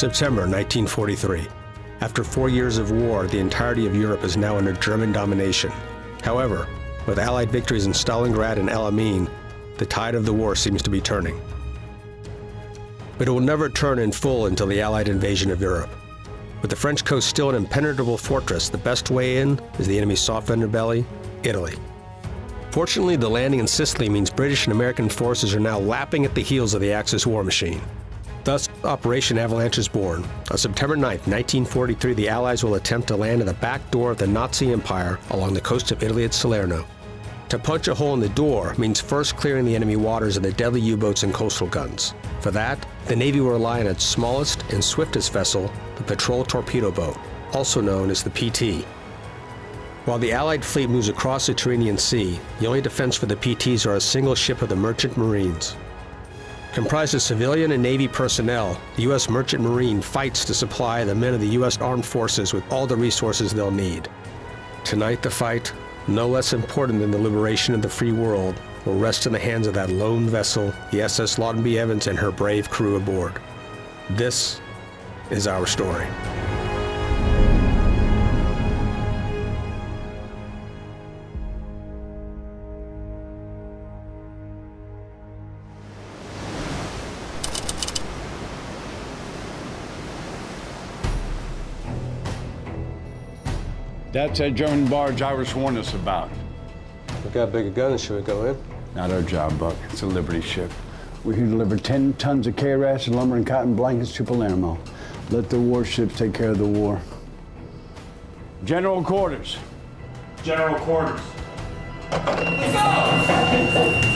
September 1943. After 4 years of war, the entirety of Europe is now under German domination. However, with Allied victories in Stalingrad and El Alamein, the tide of the war seems to be turning. But it will never turn in full until the Allied invasion of Europe. With the French coast still an impenetrable fortress, the best way in is the enemy's soft underbelly, Italy. Fortunately, the landing in Sicily means British and American forces are now lapping at the heels of the Axis war machine. Thus, Operation Avalanche is born. On September 9, 1943, the Allies will attempt to land at the back door of the Nazi Empire along the coast of Italy at Salerno. To punch a hole in the door means first clearing the enemy waters of the deadly U-boats and coastal guns. For that, the Navy will rely on its smallest and swiftest vessel, the Patrol Torpedo Boat, also known as the PT. While the Allied fleet moves across the Tyrrhenian Sea, the only defense for the PTs are a single ship of the Merchant Marines. Comprised of civilian and Navy personnel, the U.S. Merchant Marine fights to supply the men of the U.S. Armed Forces with all the resources they'll need. Tonight, the fight, no less important than the liberation of the free world, will rest in the hands of that lone vessel, the SS Lawton B. Evans and her brave crew aboard. This is our story. That's that German barge Iris warned us about. We got bigger guns, should we go in? Not our job, Buck. It's a Liberty ship. We can deliver 10 tons of K-Rash, lumber, and cotton blankets to Palermo. Let the warships take care of the war. General quarters. General quarters. Let's go!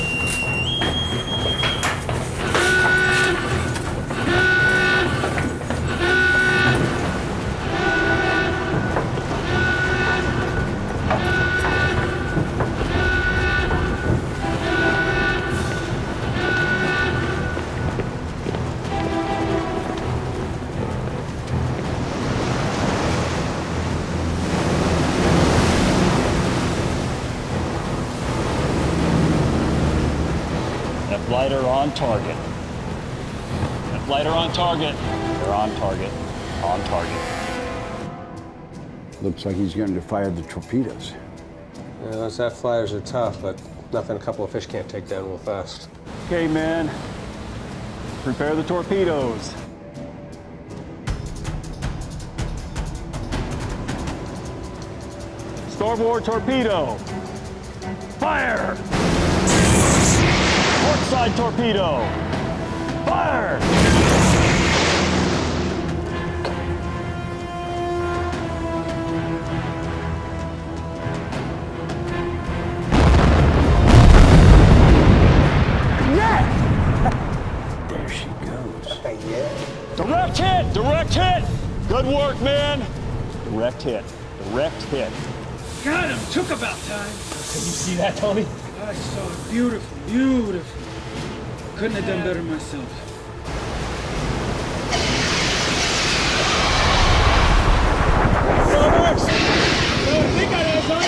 Lighter on target. If lighter on target, they're on target. On target. Looks like he's going to fire the torpedoes. Yeah, those F flyers are tough, but nothing a couple of fish can't take down real fast. Okay, men. Prepare the torpedoes. Starboard torpedo. Fire! Port side torpedo. Fire! Yeah! There she goes. Yeah. Direct hit! Direct hit! Good work, man! Direct hit. Direct hit. Got him! Took about time. Can you see that, Tony? I saw it. Beautiful, beautiful. Couldn't have done better myself. Roberts! I think I have on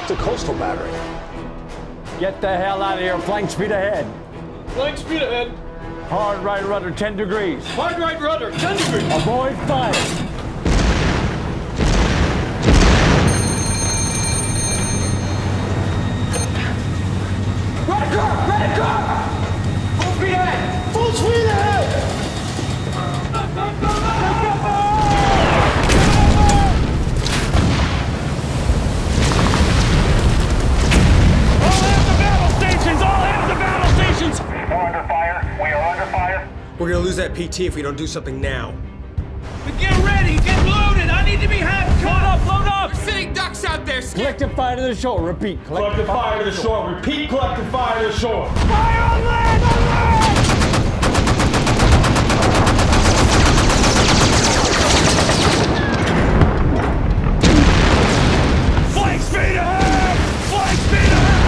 It's a coastal battery. Get the hell out of here. Flank speed ahead. Flank speed ahead. Hard right rudder, 10 degrees. Hard right rudder, 10 degrees. Avoid fire. Right car! Right car! Full speed ahead! Full speed ahead! All hands to battle stations! All hands to battle stations! We're under fire. We are under fire. We're gonna lose that PT if we don't do something now. But get ready! Get loaded! I need to be half Load up! Load up! We're sitting ducks out there! Collective fire to the shore. Repeat. Collective fire to the shore. Repeat collective fire to the shore. Fire on land! On land! Flank speed ahead! Flank speed ahead!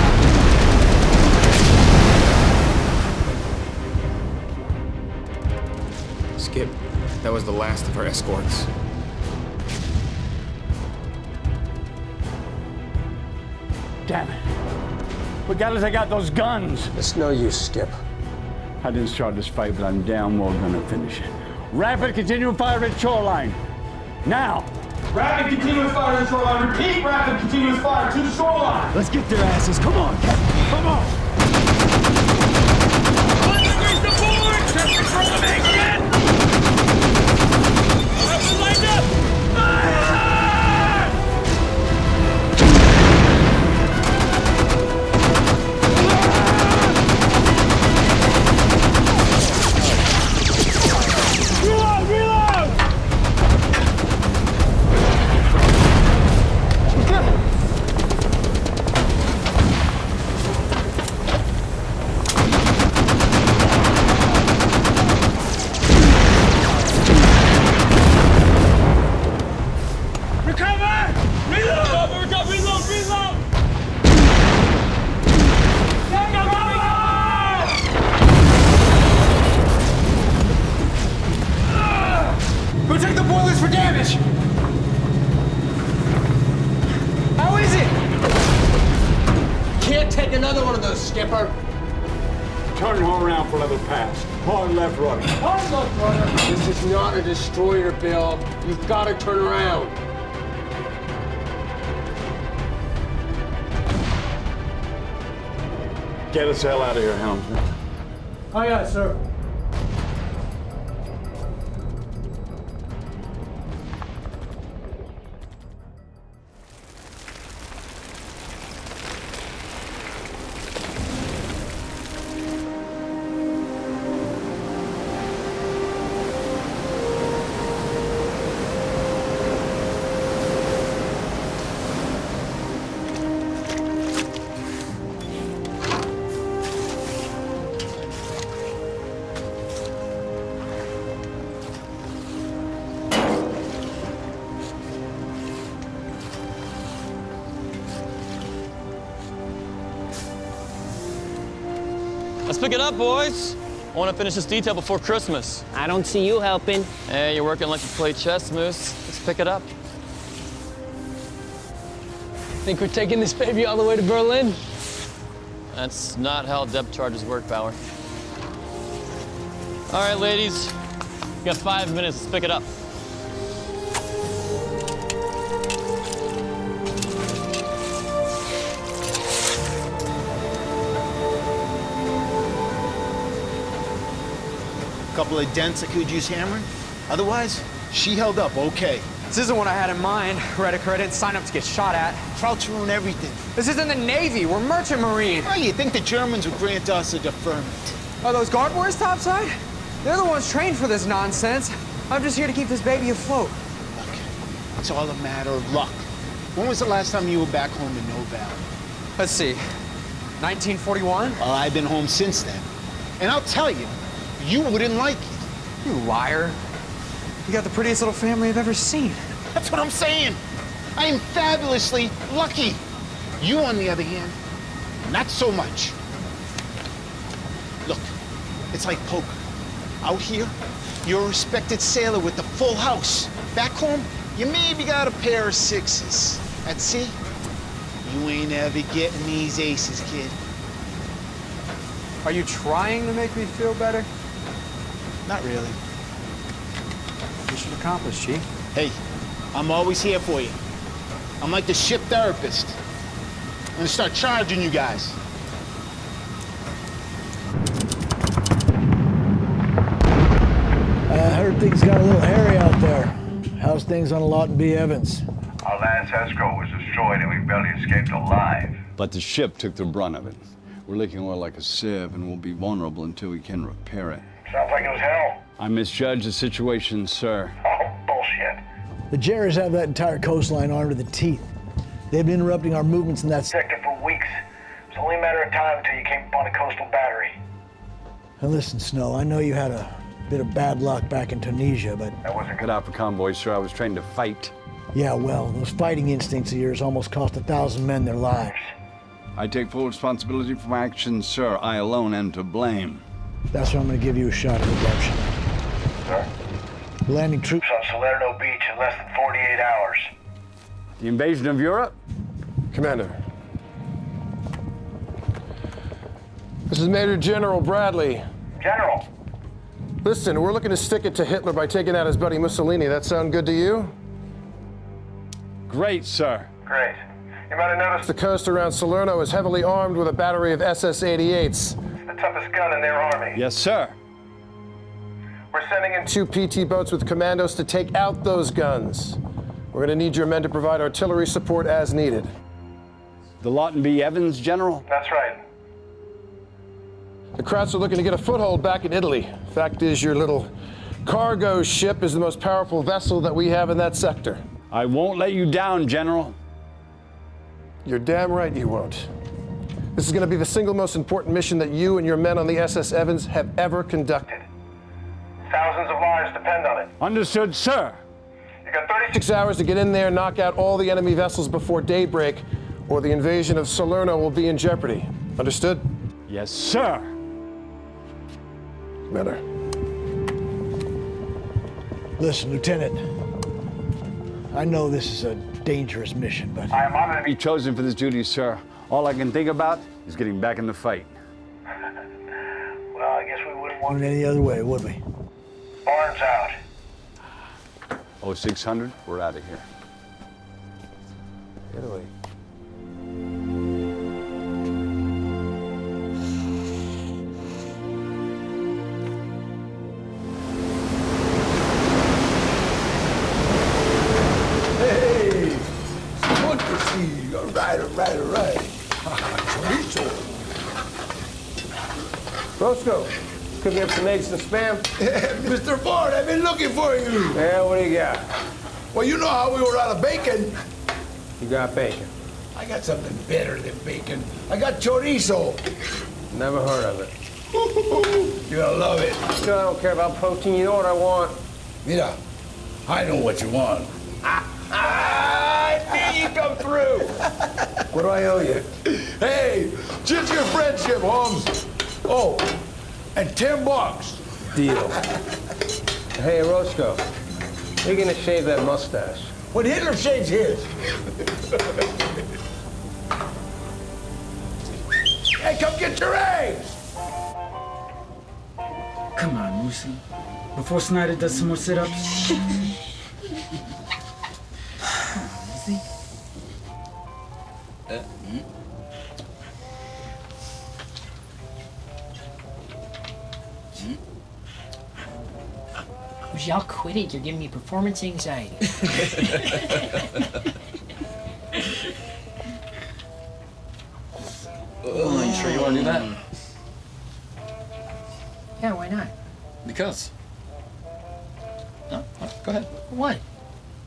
Skip, that was the last of our escorts. We gotta take out those guns. It's no use, Skip. I didn't start this fight, but I'm damn well gonna finish it. Rapid continuous fire at shoreline. Now! Rapid continuous fire to the shoreline. Repeat rapid continuous fire to the shoreline. Let's get their asses. Come on, Captain. Come on! Underneath the board! Check the formation! Weapons lined up! Fire! Reload! Reload! Recover! Reload! Recover! Reload! Reload! Take cover! Go check the boilers for damage! How is it? Can't take another one of those, Skipper. Turn her around for another pass. Hard left rudder. Hard luck, brother. This is not a destroyer, Bill. You've got to turn around. Get us the hell out of here, helmsman. Aye, aye, sir. Let's pick it up, boys. I want to finish this detail before Christmas. I don't see you helping. Hey, you're working like you play chess, Moose. Let's pick it up. Think we're taking this baby all the way to Berlin? That's not how depth charges work, Bauer. All right, ladies. We got 5 minutes. Let's pick it up. Couple of dents I could use hammering. Otherwise, she held up okay. This isn't what I had in mind. Read I didn't sign up to get shot at. Trouts ruin everything. This isn't the Navy. We're merchant marine. Well, you think the Germans would grant us a deferment? Are those guard boys topside? They're the ones trained for this nonsense. I'm just here to keep this baby afloat. Look, it's all a matter of luck. When was the last time you were back home in No Valley? Let's see. 1941? Well, I've been home since then. And I'll tell you, you wouldn't like it. You liar. You got the prettiest little family I've ever seen. That's what I'm saying. I am fabulously lucky. You, on the other hand, not so much. Look, it's like poker. Out here, you're a respected sailor with the full house. Back home, you maybe got a pair of sixes. At sea, you ain't ever getting these aces, kid. Are you trying to make me feel better? Not really. Mission accomplished, Chief. Hey, I'm always here for you. I'm like the ship therapist. I'm gonna start charging you guys. I heard things got a little hairy out there. How's things on a lot in B. Evans? Our last escort was destroyed and we barely escaped alive. But the ship took the brunt of it. We're leaking oil like a sieve, and we'll be vulnerable until we can repair it. Sounds like it was hell. I misjudged the situation, sir. Oh, bullshit. The Jerrys have that entire coastline armed to the teeth. They've been interrupting our movements in that Sector for weeks. It was only a matter of time until you came upon a coastal battery. Now listen, Snow, I know you had a bit of bad luck back in Tunisia, but... That wasn't Cut out for convoys, sir. I was trained to fight. Yeah, well, those fighting instincts of yours almost cost 1,000 men their lives. I take full responsibility for my actions, sir. I alone am to blame. That's why I'm going to give you a shot at redemption. Sir? Landing troops on Salerno Beach in less than 48 hours. The invasion of Europe? Commander, This is Major General Bradley. General. Listen, we're looking to stick it to Hitler by taking out his buddy Mussolini. That sound good to you? Great, sir. Great. You might have noticed The coast around Salerno is heavily armed with a battery of SS-88s. the toughest gun in their army. Yes, sir. We're sending in 2 PT boats with commandos to take out those guns. We're going to need your men to provide artillery support as needed. The Lawton B. Evans, General? That's right. The Krauts are looking to get a foothold back in Italy. Fact is, your little cargo ship is the most powerful vessel that we have in that sector. I won't let you down, General. You're damn right you won't. This is going to be the single most important mission that you and your men on the SS Evans have ever conducted. Thousands of lives depend on it. Understood, sir. You got 36 hours to get in there, knock out all the enemy vessels before daybreak, or the invasion of Salerno will be in jeopardy. Understood? Yes, sir. Commander. Listen, Lieutenant. I know this is a dangerous mission, but I am honored to Be chosen for this duty, sir. All I can think about is getting back in the fight. Well, I guess we wouldn't want any other way, would we? Barnes out. 0600, we're out of here. Italy. Hey, good to see you. All right. Chorizo. Roscoe, cook me up some eggs and spam. Mr. Ford, I've been looking for you. Yeah, what do you got? Well, you know how we were out of bacon. You got bacon. I got something better than bacon. I got chorizo. Never heard of it. You're gonna love it. You know, I don't care about protein. You know what I want? Mira, I know what you want. I knew you'd come through. What do I owe you? Hey, just your friendship, Holmes. Oh, and $10. Deal. Hey, Roscoe, you're gonna shave that mustache. When Hitler shaves his. Hey, come get your eggs. Come on, Lucy. Before Snyder does some more sit-ups. Would y'all quit it? You're giving me performance anxiety. Oh, you sure you want to do that? Yeah, why not? Because. No, go ahead. What?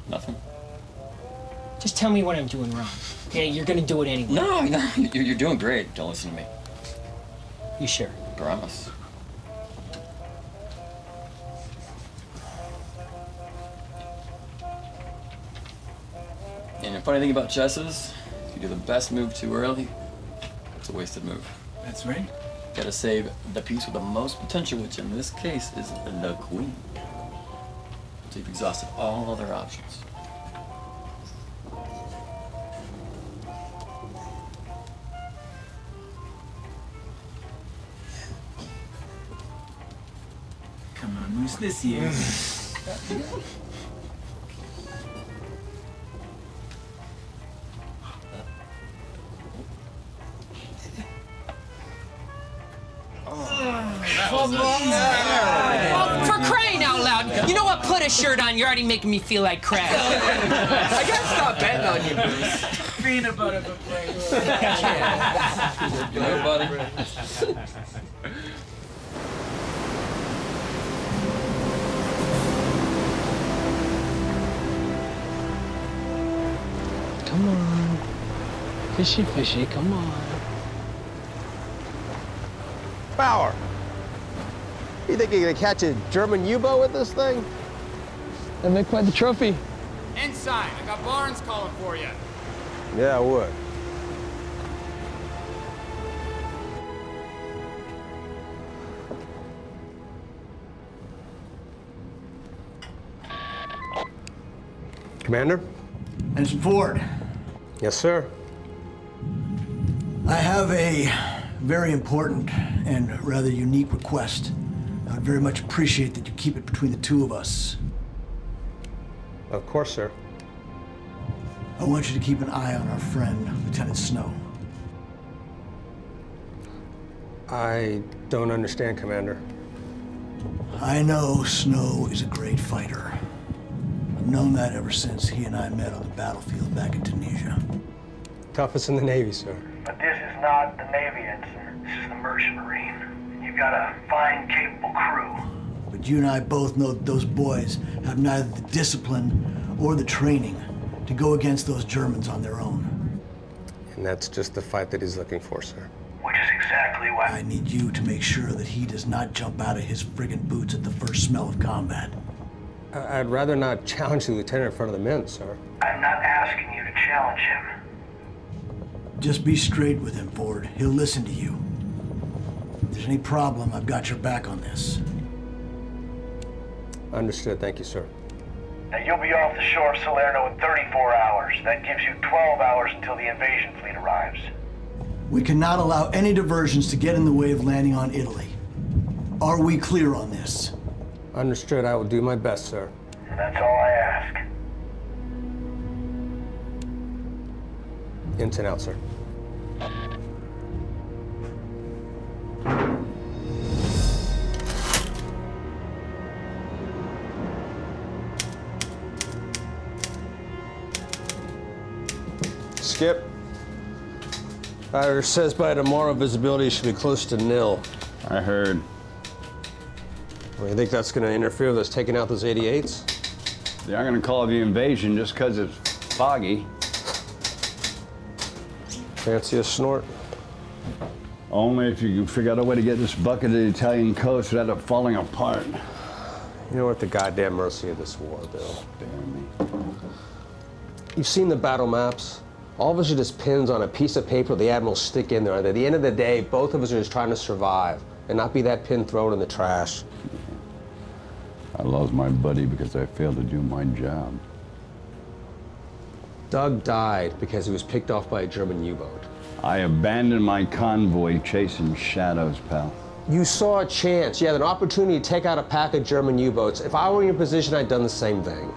Nothing. Just tell me what I'm doing wrong. Okay, you're gonna do it anyway. No, you're doing great. Don't listen to me. You sure? Promise. And the funny thing about chess is, if you do the best move too early, it's a wasted move. That's right. Gotta save the piece with the most potential, which in this case is the queen. So you've exhausted all other options. Come on, Moose, this year. Come on. Well, for crying out loud, you know what? Put a shirt on. You're already making me feel like crap. I gotta stop betting on you, Bruce. Peanut butter for breakfast. Good, buddy. Come on. Fishy, fishy, come on. Bauer, you think you're gonna catch a German U-boat with this thing? That'd make quite the trophy. Inside, I got Barnes calling for you. Yeah, I would. Commander? Ensign Ford. Yes, sir. I have a Very important and rather unique request. I would very much appreciate that you keep it between the two of us. Of course, sir. I want you to keep an eye on our friend, Lieutenant Snow. I don't understand, Commander. I know Snow is a great fighter. I've known that ever since he and I met on the battlefield back in Tunisia. Toughest in the Navy, sir. But this is not the Navy, Ensign. This is the Merchant Marine. You've got a fine, capable crew. But you and I both know that those boys have neither the discipline or the training to go against those Germans on their own. And that's just the fight that he's looking for, sir. Which is exactly why I need you to make sure that he does not jump out of his friggin' boots at the first smell of combat. I'd rather not challenge the lieutenant in front of the men, sir. I'm not asking you to challenge him. Just be straight with him, Ford. He'll listen to you. If there's any problem, I've got your back on this. Understood. Thank you, sir. Now, you'll be off the shore of Salerno in 34 hours. That gives you 12 hours until the invasion fleet arrives. We cannot allow any diversions to get in the way of landing on Italy. Are we clear on this? Understood. I will do my best, sir. And that's all I ask. Ins and out, sir. Skip. Irish says by tomorrow visibility should be close to nil. I heard. Well, you think that's going to interfere with us taking out those 88s? They aren't going to call it the invasion just because it's foggy. Fancy a snort? Only if you can figure out a way to get this bucket of the Italian coast without it falling apart. You know what, the goddamn mercy of this war, Bill. Damn me. You've seen the battle maps. All of us are just pins on a piece of paper the admirals stick in there. And at the end of the day, both of us are just trying to survive and not be that pin thrown in the trash. I lost my buddy because I failed to do my job. Doug died because he was picked off by a German U-boat. I abandoned my convoy chasing shadows, pal. You saw a chance. You had an opportunity to take out a pack of German U-boats. If I were in your position, I'd done the same thing.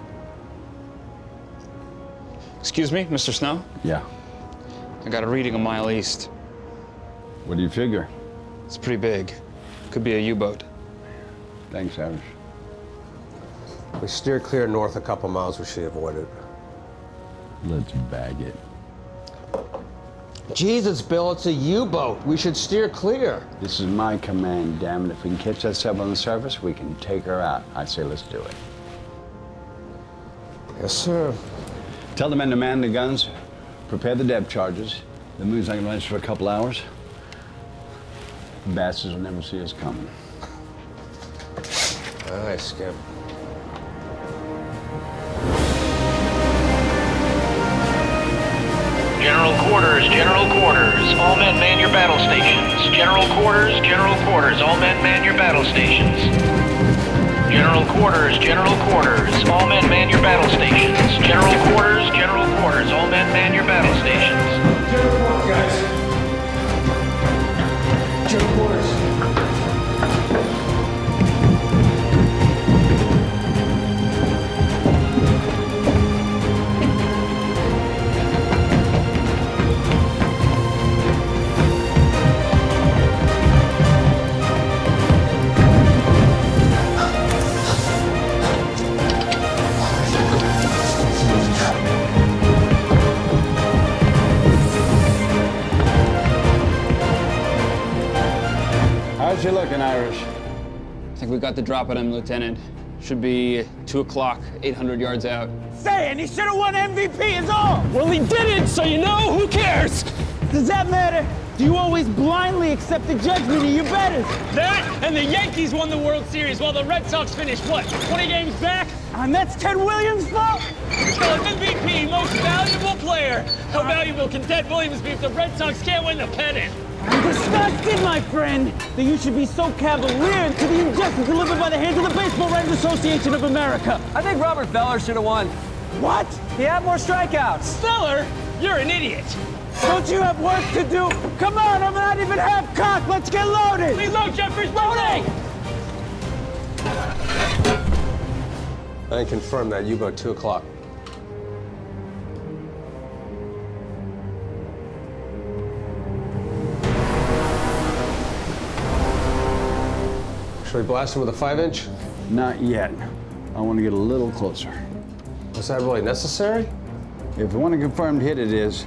Excuse me, Mr. Snow? Yeah. I got a reading a mile east. What do you figure? It's pretty big. Could be a U-boat. Thanks, Irish. We steer clear north a couple miles, we should avoid it. Let's bag it. Jesus, Bill, it's a U-boat. We should steer clear. This is my command, damn it. If we can catch that sub on the surface, we can take her out. I say let's do it. Yes, sir. Tell the men to man the guns, prepare the depth charges. The moon's not gonna last for a couple hours. Bastards will never see us coming. Aye, Skip. General quarters, general quarters. All men man your battle stations. General quarters, all men man your battle stations. General quarters, all men man your battle stations. General quarters, all men man your battle stations. General quarters, guys. General quarters. How's you looking, Irish? I think we got the drop on him, Lieutenant. Should be 2 o'clock, 800 yards out. Saying he should have won MVP is all! Well, he didn't, so you know, who cares? Does that matter? Do you always blindly accept the judgment of your betters? That and the Yankees won the World Series while the Red Sox finished, what, 20 games back? And that's Ted Williams' fault? So MVP, most valuable player. How valuable can Ted Williams be if the Red Sox can't win the pennant? I'm disgusted, my friend, that you should be so cavalier to the injustice delivered by the hands of the Baseball Writers Association of America. I think Robert Feller should have won. What? He had more strikeouts. Feller? You're an idiot. Don't you have work to do? Come on, I'm not even half cocked. Let's get loaded. Reload, Jeffries, loading! I confirm that U-boat 2 o'clock. Should we blast him with a 5-inch? Not yet. I want to get a little closer. Is that really necessary? If you want a confirmed hit, it is.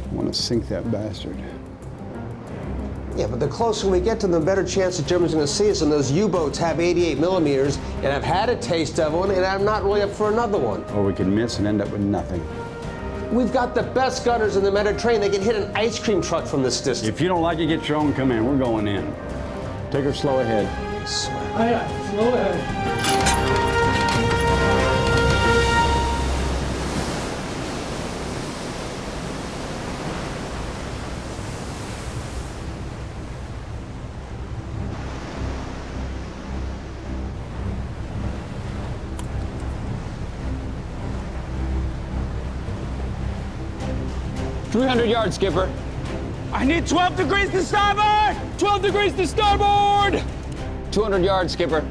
I want to sink that bastard. Yeah, but the closer we get to them, the better chance the Germans are going to see us, and those U-boats have 88 millimeters, and I've had a taste of one, and I'm not really up for another one. Or we can miss and end up with nothing. We've got the best gunners in the Mediterranean. They can hit an ice cream truck from this distance. If you don't like it, get your own command. We're going in. Take her slow ahead. Aye, aye, slow ahead. 300 yards, skipper. I need 12 degrees to starboard! 12 degrees to starboard! 200 yards, skipper.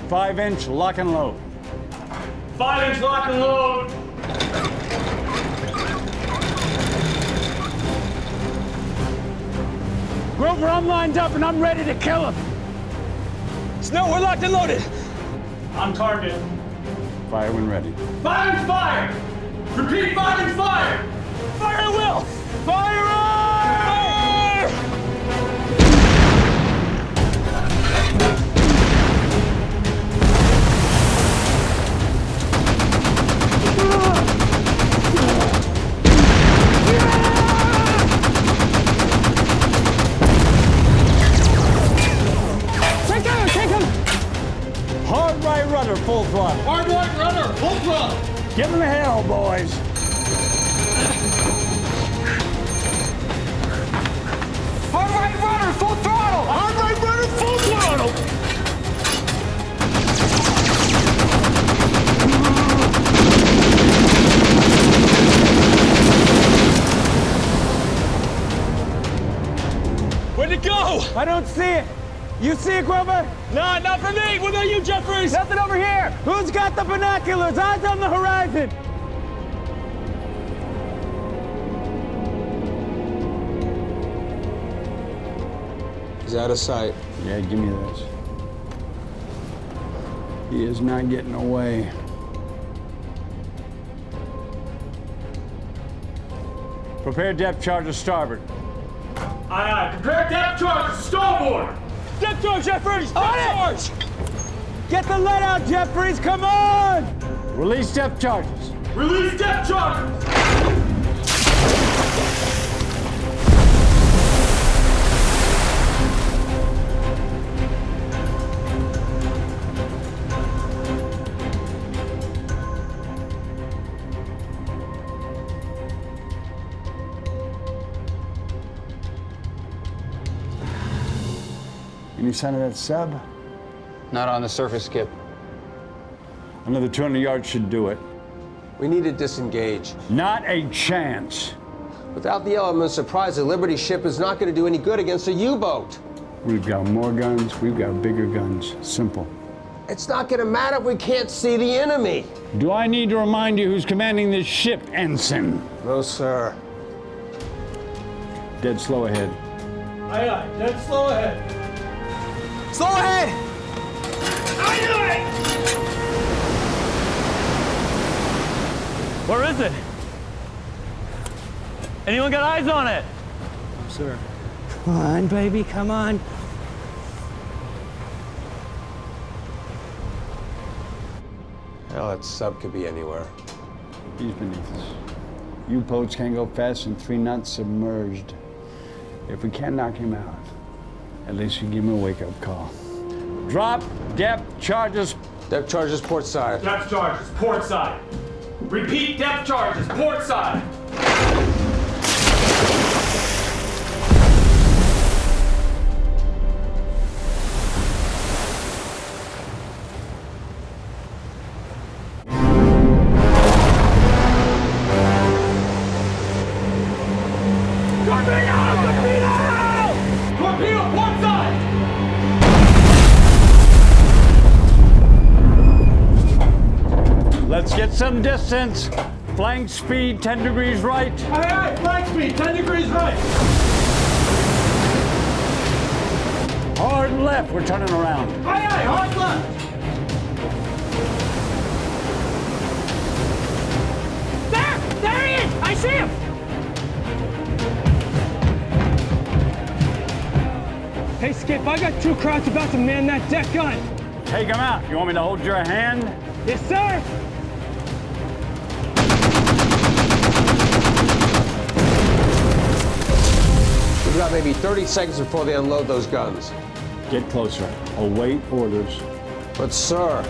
5-inch lock and load. 5-inch lock and load! Grover, I'm lined up and I'm ready to kill him. Snow, we're locked and loaded. On target. Fire when ready. Fire and fire! Repeat, fire and fire! Fire at will! Fire! Take him! Hard right rudder, full throttle. Hard right rudder, full throttle! Give him hell, boys. Hard right rudder, full throttle! Hard right rudder, full throttle! Where'd it go? I don't see it. You see it, Grover? No, not for me. What about you, Jeffries? Nothing over here. Who's got the binoculars? Eyes on the horizon. He's out of sight. Yeah, give me this. He is not getting away. Prepare depth charge to starboard. Aye, aye. Prepare depth charge to starboard. Depth charge, Jeffries! Depth charge! Get the lead out, Jeffries. Come on! Release depth charges. Release depth charges. Any sign of that sub? Not on the surface, Skip. Another 200 yards should do it. We need to disengage. Not a chance. Without the element of surprise, the Liberty ship is not going to do any good against a U-boat. We've got more guns, we've got bigger guns. Simple. It's not going to matter if we can't see the enemy. Do I need to remind you who's commanding this ship, Ensign? No, sir. Dead slow ahead. Aye, aye. Dead slow ahead. Slow ahead! Aye, aye! Where is it? Anyone got eyes on it? No, sir. Come on, baby, come on. Hell, that sub could be anywhere. He's beneath us. U-boats can't go fast than 3 knots submerged. If we can't knock him out, at least we give him a wake-up call. Drop depth charges. Depth charges port side. Depth charges, port side. Repeat, depth charges, port side. Torpedo, port side! Let's get some distance. Flank speed, 10 degrees right. Aye, aye, flank speed, 10 degrees right. Hard left, we're turning around. Aye, aye, hard left. There he is! I see him! Hey, Skip, I got 2 Krauts about to man that deck gun. Take him out. You want me to hold your hand? Yes, sir! We've got maybe 30 seconds before they unload those guns. Get closer. Await orders. But, sir...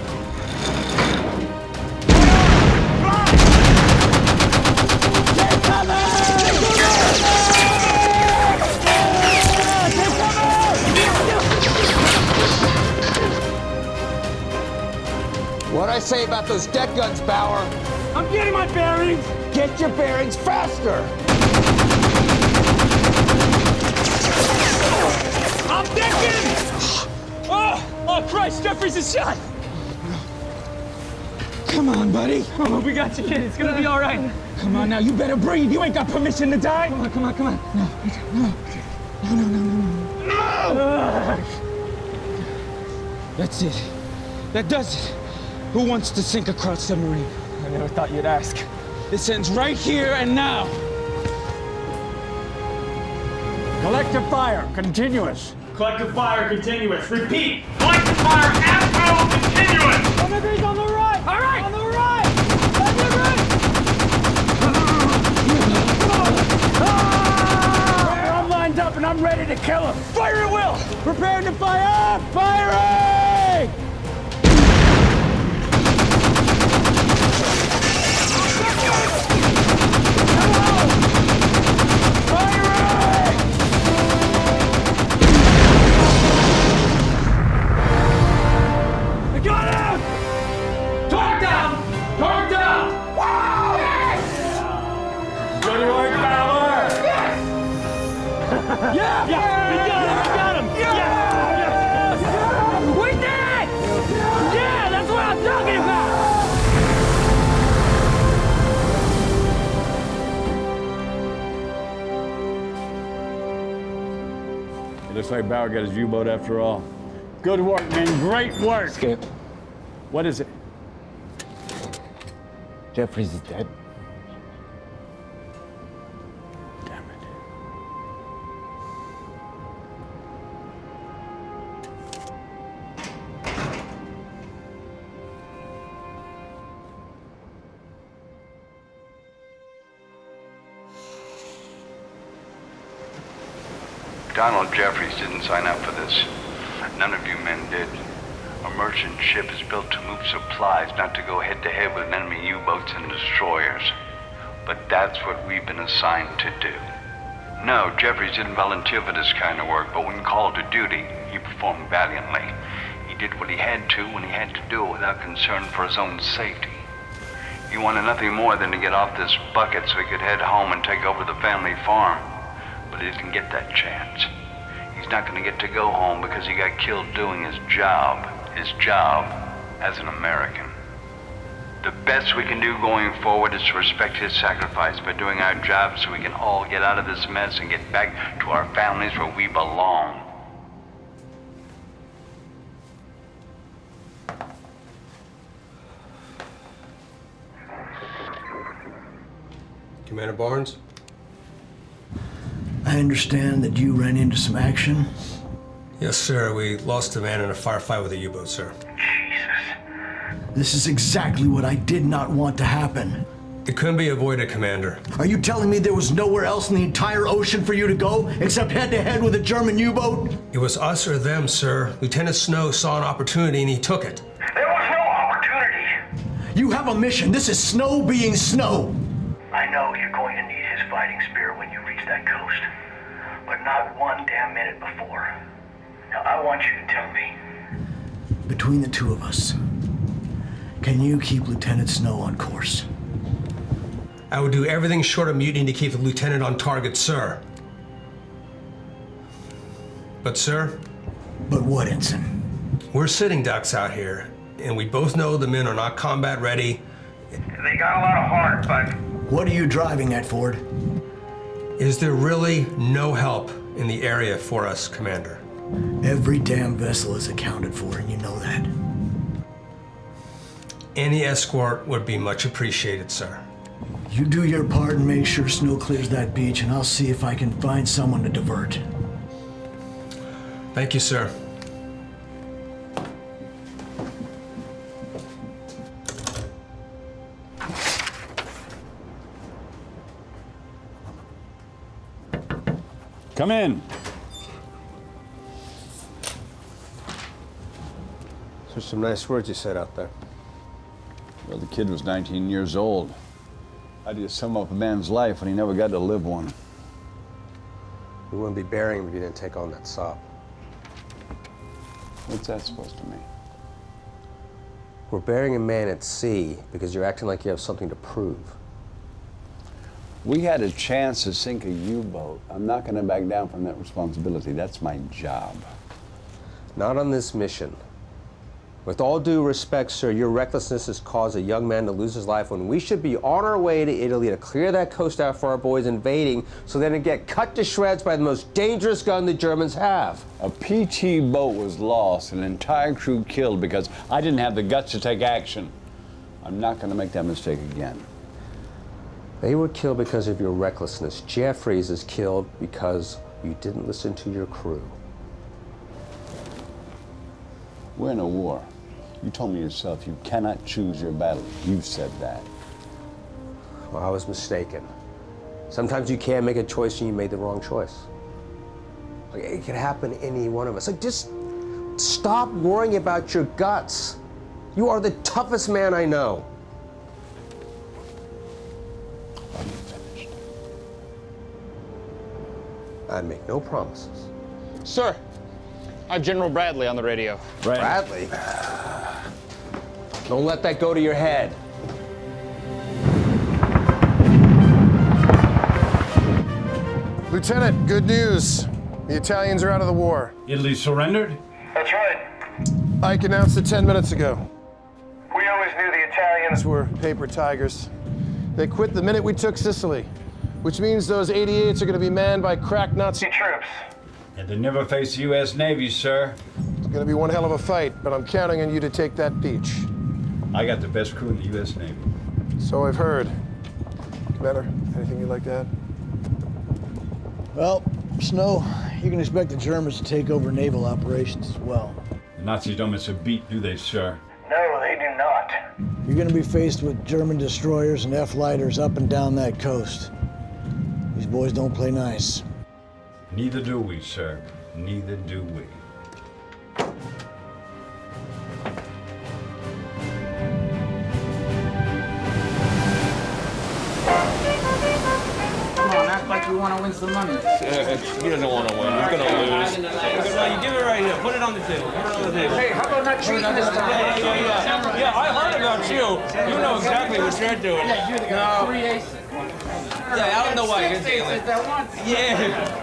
What'd I say about those deck guns, Bauer? I'm getting my bearings! Get your bearings faster! I'm decking! Oh, Christ, Jeffries is shot! Come on, buddy. Oh, we got you, kid. It's gonna be all right. Come on now, you better breathe. You ain't got permission to die. Come on, come on, come on. No. That's it. That does it. Who wants to sink a Kraut submarine? I never thought you'd ask. This ends right here and now. Collective fire, continuous. Collective fire, continuous. Repeat. Collective fire, absolute continuous. 1 degrees on the right. All right. On the right. On the right. I'm lined up and I'm ready to kill him. Fire at will. Prepare to fire. Firing. Yeah! We got him! Yeah! We did it! Yeah, that's what I'm talking about! It looks like Bauer got his U-boat after all. Good work, man. Great work. Skip. What is it? Jeffries is dead. Donald Jeffries didn't sign up for this. None of you men did. A merchant ship is built to move supplies, not to go head-to-head with enemy U-boats and destroyers. But that's what we've been assigned to do. No, Jeffries didn't volunteer for this kind of work, but when called to duty, he performed valiantly. He did what he had to when he had to do it without concern for his own safety. He wanted nothing more than to get off this bucket so he could head home and take over the family farm. But he didn't get that chance. He's not going to get to go home because he got killed doing his job as an American. The best we can do going forward is to respect his sacrifice by doing our job so we can all get out of this mess and get back to our families where we belong. Commander Barnes? I understand that you ran into some action. Yes, sir. We lost a man in a firefight with a U-boat, sir. This is exactly what I did not want to happen. It couldn't be avoided, Commander. Are you telling me there was nowhere else in the entire ocean for you to go except head-to-head with a German U-boat? It was us or them, sir. Lieutenant Snow saw an opportunity and he took it. There was no opportunity. You have a mission. This is Snow being Snow. I know you're going to need his fighting spirit when you reach that coast, but not one damn minute before. Now, I want you to tell me. Between the two of us, can you keep Lieutenant Snow on course? I would do everything short of mutiny to keep the lieutenant on target, sir. But, sir? But what, Ensign? We're sitting ducks out here, and we both know the men are not combat ready. They got a lot of heart, but... What are you driving at, Ford? Is there really no help in the area for us, Commander? Every damn vessel is accounted for, and you know that. Any escort would be much appreciated, sir. You do your part and make sure Snow clears that beach, and I'll see if I can find someone to divert. Thank you, sir. Come in. There's some nice words you said out there. Well, the kid was 19 years old. How do you sum up a man's life when he never got to live one? We wouldn't be burying him if you didn't take on that sop. What's that supposed to mean? We're burying a man at sea because you're acting like you have something to prove. We had a chance to sink a U-boat. I'm not going to back down from that responsibility. That's my job. Not on this mission. With all due respect, sir, your recklessness has caused a young man to lose his life when we should be on our way to Italy to clear that coast out for our boys invading so they don't get cut to shreds by the most dangerous gun the Germans have. A PT boat was lost, an entire crew killed because I didn't have the guts to take action. I'm not going to make that mistake again. They were killed because of your recklessness. Jeffries is killed because you didn't listen to your crew. We're in a war. You told me yourself you cannot choose your battle. You said that. Well, I was mistaken. Sometimes you can make a choice and you made the wrong choice. Like, it could happen to any one of us. Like, just stop worrying about your guts. You are the toughest man I know. Are you finished? I make no promises. Sir, I have General Bradley on the radio. Bradley? Don't let that go to your head. Lieutenant, good news. The Italians are out of the war. Italy surrendered? That's right. Ike announced it 10 minutes ago. We always knew the Italians Were paper tigers. They quit the minute we took Sicily, which means those 88s are going to be manned by crack Nazi troops. And they never faced the U.S. Navy, sir. It's going to be one hell of a fight, but I'm counting on you to take that beach. I got the best crew in the U.S. Navy. So I've heard. Commander, anything you'd like to add? Well, Snow, you can expect the Germans to take over naval operations as well. The Nazis don't miss a beat, do they, sir? No, they do not. You're going to be faced with German destroyers and F-lighters up and down that coast. These boys don't play nice. Neither do we, sir. Neither do we. Come on, act like you want to win some money. He doesn't want to win. He's going to lose. You give it right here. Put it on the table. Put it on the table. Hey, how about not cheating this time? Yeah, I heard about you. You know exactly what you're doing. Yeah, you're the guy. 3 aces. Yeah, I don't know why you're stealing. Yeah.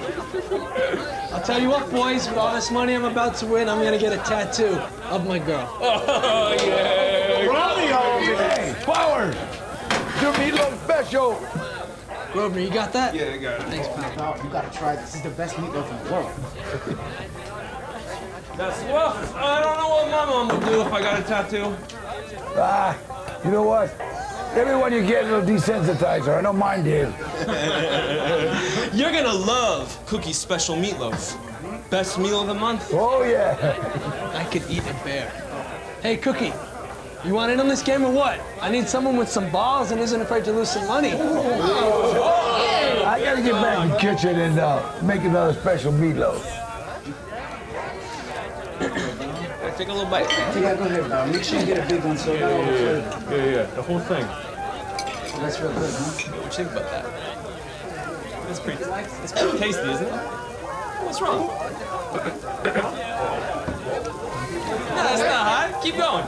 I'll tell you what, boys, with all this money I'm about to win, I'm gonna get a tattoo of my girl. Oh, yeah. Romeo! Hey, Power! Your meatloaf special! Grosvenor, you got that? Yeah, I got it. Thanks, pal. You gotta try this. This is the best meatloaf in the world. Well, I don't know what my mom would do if I got a tattoo. Ah, you know what? Everyone you get a little desensitizer. I know mine did. You're gonna love Cookie's special meatloaf. Best meal of the month. Oh, yeah. I could eat a bear. Hey, Cookie, you want in on this game or what? I need someone with some balls and isn't afraid to lose some money. I gotta get back in the kitchen and make another special meatloaf. Take a little bite. Yeah, go ahead, pal. Make sure you get a big one so Yeah, the whole thing. That's real good, huh? What do you think about that? That's pretty tasty, isn't it? What's wrong? No, that's not hot. Keep going.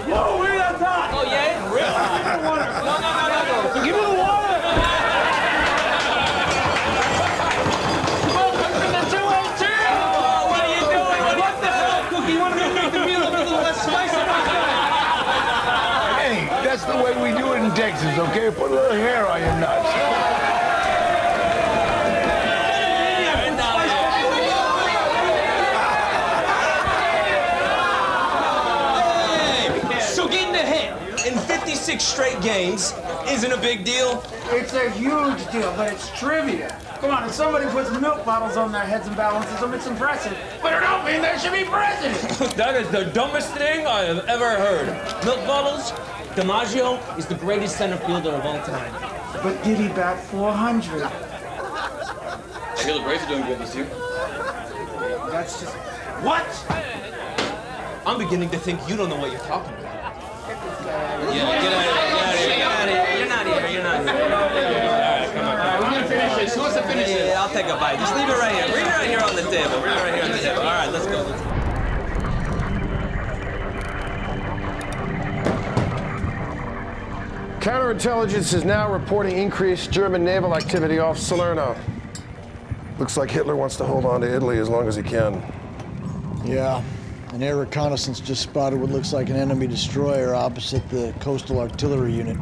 Whoa, where that hot? Oh, yeah, it's real hot. No. Give me the water! Welcome to the 2 names isn't a big deal? It's a huge deal, but it's trivia. Come on, if somebody puts milk bottles on their heads and balances them, it's impressive. But it don't mean they should be president. That is the dumbest thing I have ever heard. Milk bottles? DiMaggio is the greatest center fielder of all time. But did he bat 400? I hear the Braves are doing good this year. That's just... What? I'm beginning to think you don't know what you're talking about. Yeah, get out of here. Get out of here. You're not here. You're not here. All right, come on. We're gonna finish this. Who wants to finish it? Yeah, I'll take a bite. Just leave it right here. Bring it right here on the table. Bring it right here on the table. All right, let's go. Counterintelligence is now reporting increased German naval activity off Salerno. Looks like Hitler wants to hold on to Italy as long as he can. Yeah, an air reconnaissance just spotted what looks like an enemy destroyer opposite the coastal artillery unit.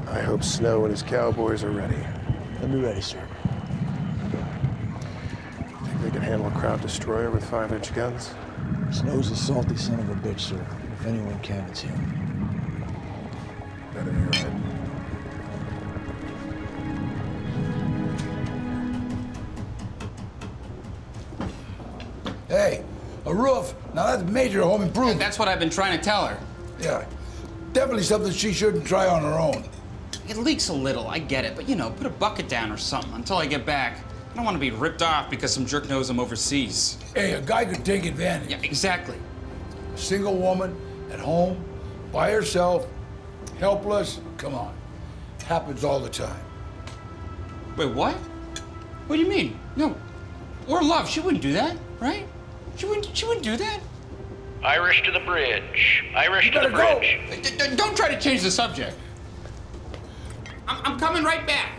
I hope Snow and his cowboys are ready. They'll be ready, sir. Think they can handle a crowd destroyer with 5-inch guns? Snow's a salty son of a bitch, sir. If anyone can, it's him. Better be right. Hey, a roof. Now that's major home improvement. That's what I've been trying to tell her. Yeah, definitely something she shouldn't try on her own. It leaks a little, I get it, but you know, put a bucket down or something until I get back. I don't want to be ripped off because some jerk knows I'm overseas. Hey, a guy could take advantage. Yeah, exactly. A single woman at home, by herself, helpless. Come on, happens all the time. Wait, what? What do you mean? No, or love. She wouldn't do that, right? She wouldn't do that. Irish to the bridge. Irish to the bridge. Don't try to change the subject. I'm coming right back.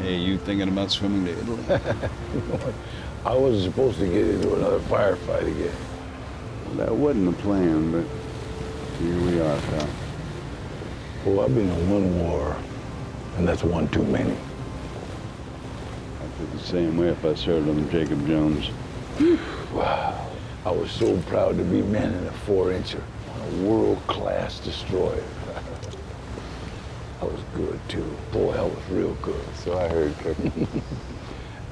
Hey, you thinking about swimming to Italy? I wasn't supposed to get into another firefight again. Well, that wasn't the plan, but here we are, pal. Well, I've been in one war, and that's one too many. I'd feel the same way if I served on Jacob Jones. Wow. I was so proud to be manning a 4-incher on a world-class destroyer. I was good, too. Boy, I was real good. So I heard, Cookie.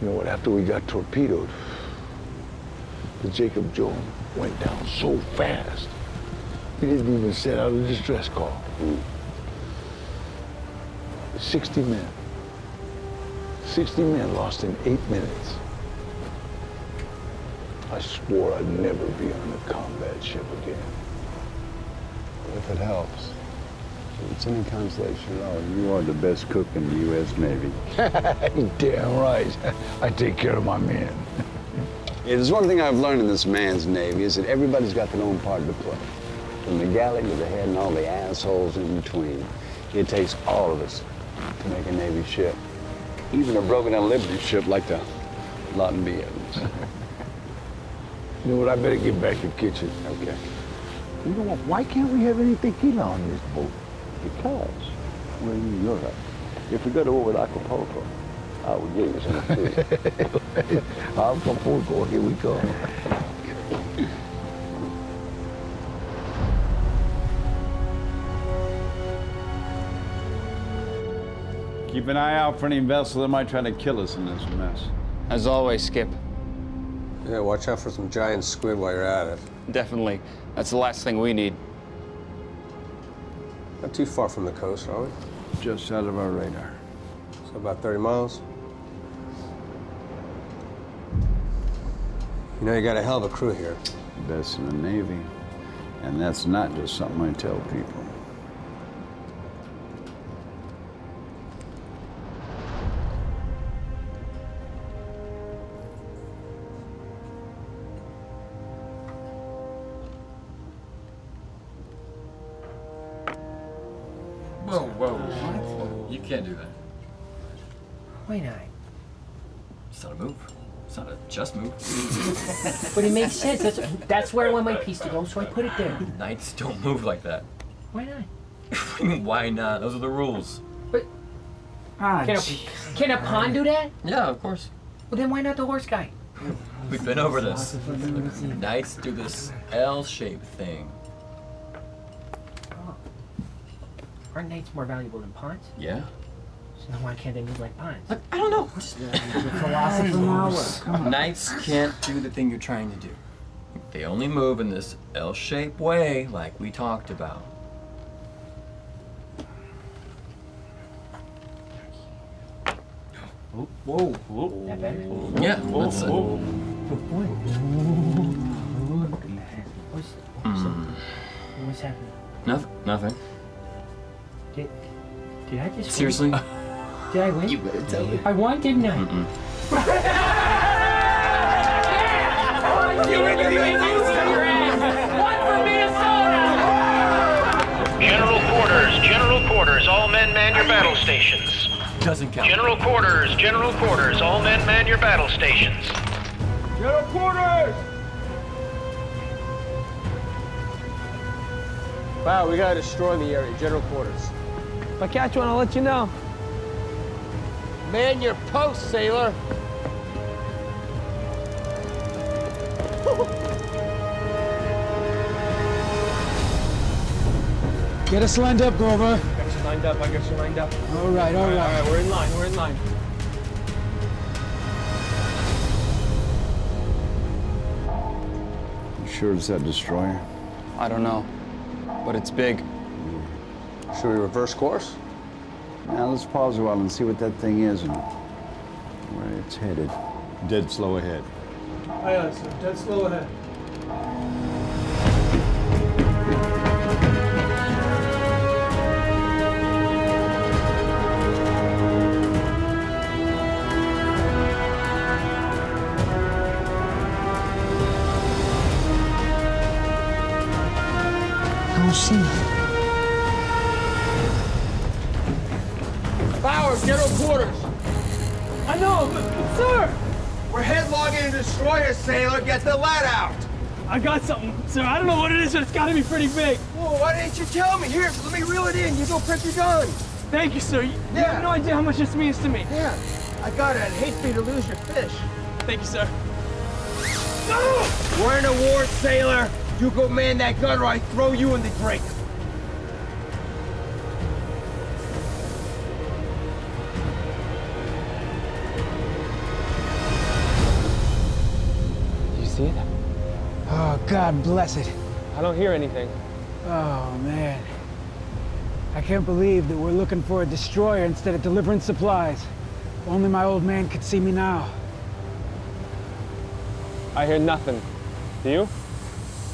You know what, after we got torpedoed, the Jacob Jones went down so fast, we didn't even send out a distress call. 60 men. 60 men lost in 8 minutes. I swore I'd never be on a combat ship again. If it helps. If it's any consolation at all, you are the best cook in the U.S. Navy. Damn right. I take care of my men. Yeah, there's one thing I've learned in this man's Navy is that everybody's got their own part to play. From the galley to the head and all the assholes in between. It takes all of us to make a Navy ship. Even a broken down Liberty ship like the Lawton B. Evans. You know what, I better get back to the kitchen. Okay. You know what, why can't we have any tequila on this boat? Because we're in Europe. If we go to war with Acapulco, I will give you some food. Acapulco, here we go. Keep an eye out for any vessel that might try to kill us in this mess. As always, Skip. Yeah, watch out for some giant squid while you're at it. Definitely. That's the last thing we need. Not too far from the coast, are we? Just out of our radar. So about 30 miles. You know, you got a hell of a crew here. Best in the Navy. And that's not just something I tell people. Whoa, what? You can't do that. Why not? It's not a move. It's not a just move. But it makes sense. That's where I want my piece to go, so I put it there. Knights don't move like that. Why not? I mean, why not? Those are the rules. But can a pawn do that? Yeah, of course. Well, then why not the horse guy? We've been over this. Knights do this L-shaped thing. Oh. Aren't knights more valuable than pawns? Yeah. So then why can't they move like pawns? Look, I don't know. Philosopher now. Knights can't do the thing you're trying to do. They only move in this L-shaped way, like we talked about. Whoa. That better? Yeah, that's it. What's happening? Nothing. Did I just Seriously? win? Did I win? You better tell me. I won, didn't I? General quarters, all men man your battle stations. Doesn't count. General quarters, all men man your battle stations. General quarters! Wow, we gotta destroy the area. General quarters. If I catch one, I'll let you know. Man your post, sailor. Get us lined up, Grover. I got you lined up. All right. All right, we're in line. You sure it's that destroyer? I don't know, but it's big. Should we reverse course? Now let's pause a while and see what that thing is and where it's headed. Dead slow ahead. Aye, sir. Dead slow ahead. Bowers, general quarters. I know, but sir! We're headlogging a destroyer, sailor. Get the lead out. I got something, sir. I don't know what it is, but it's gotta be pretty big. Whoa, why didn't you tell me? Here, let me reel it in. You go prep your gun. Thank you, sir. You have no idea how much this means to me. Yeah, I got it. I'd hate for you to lose your fish. Thank you, sir. We're in a war, sailor. You go man that gun or I throw you in the drink. See it? Oh, God bless it. I don't hear anything. Oh, man. I can't believe that we're looking for a destroyer instead of delivering supplies. If only my old man could see me now. I hear nothing. Do you?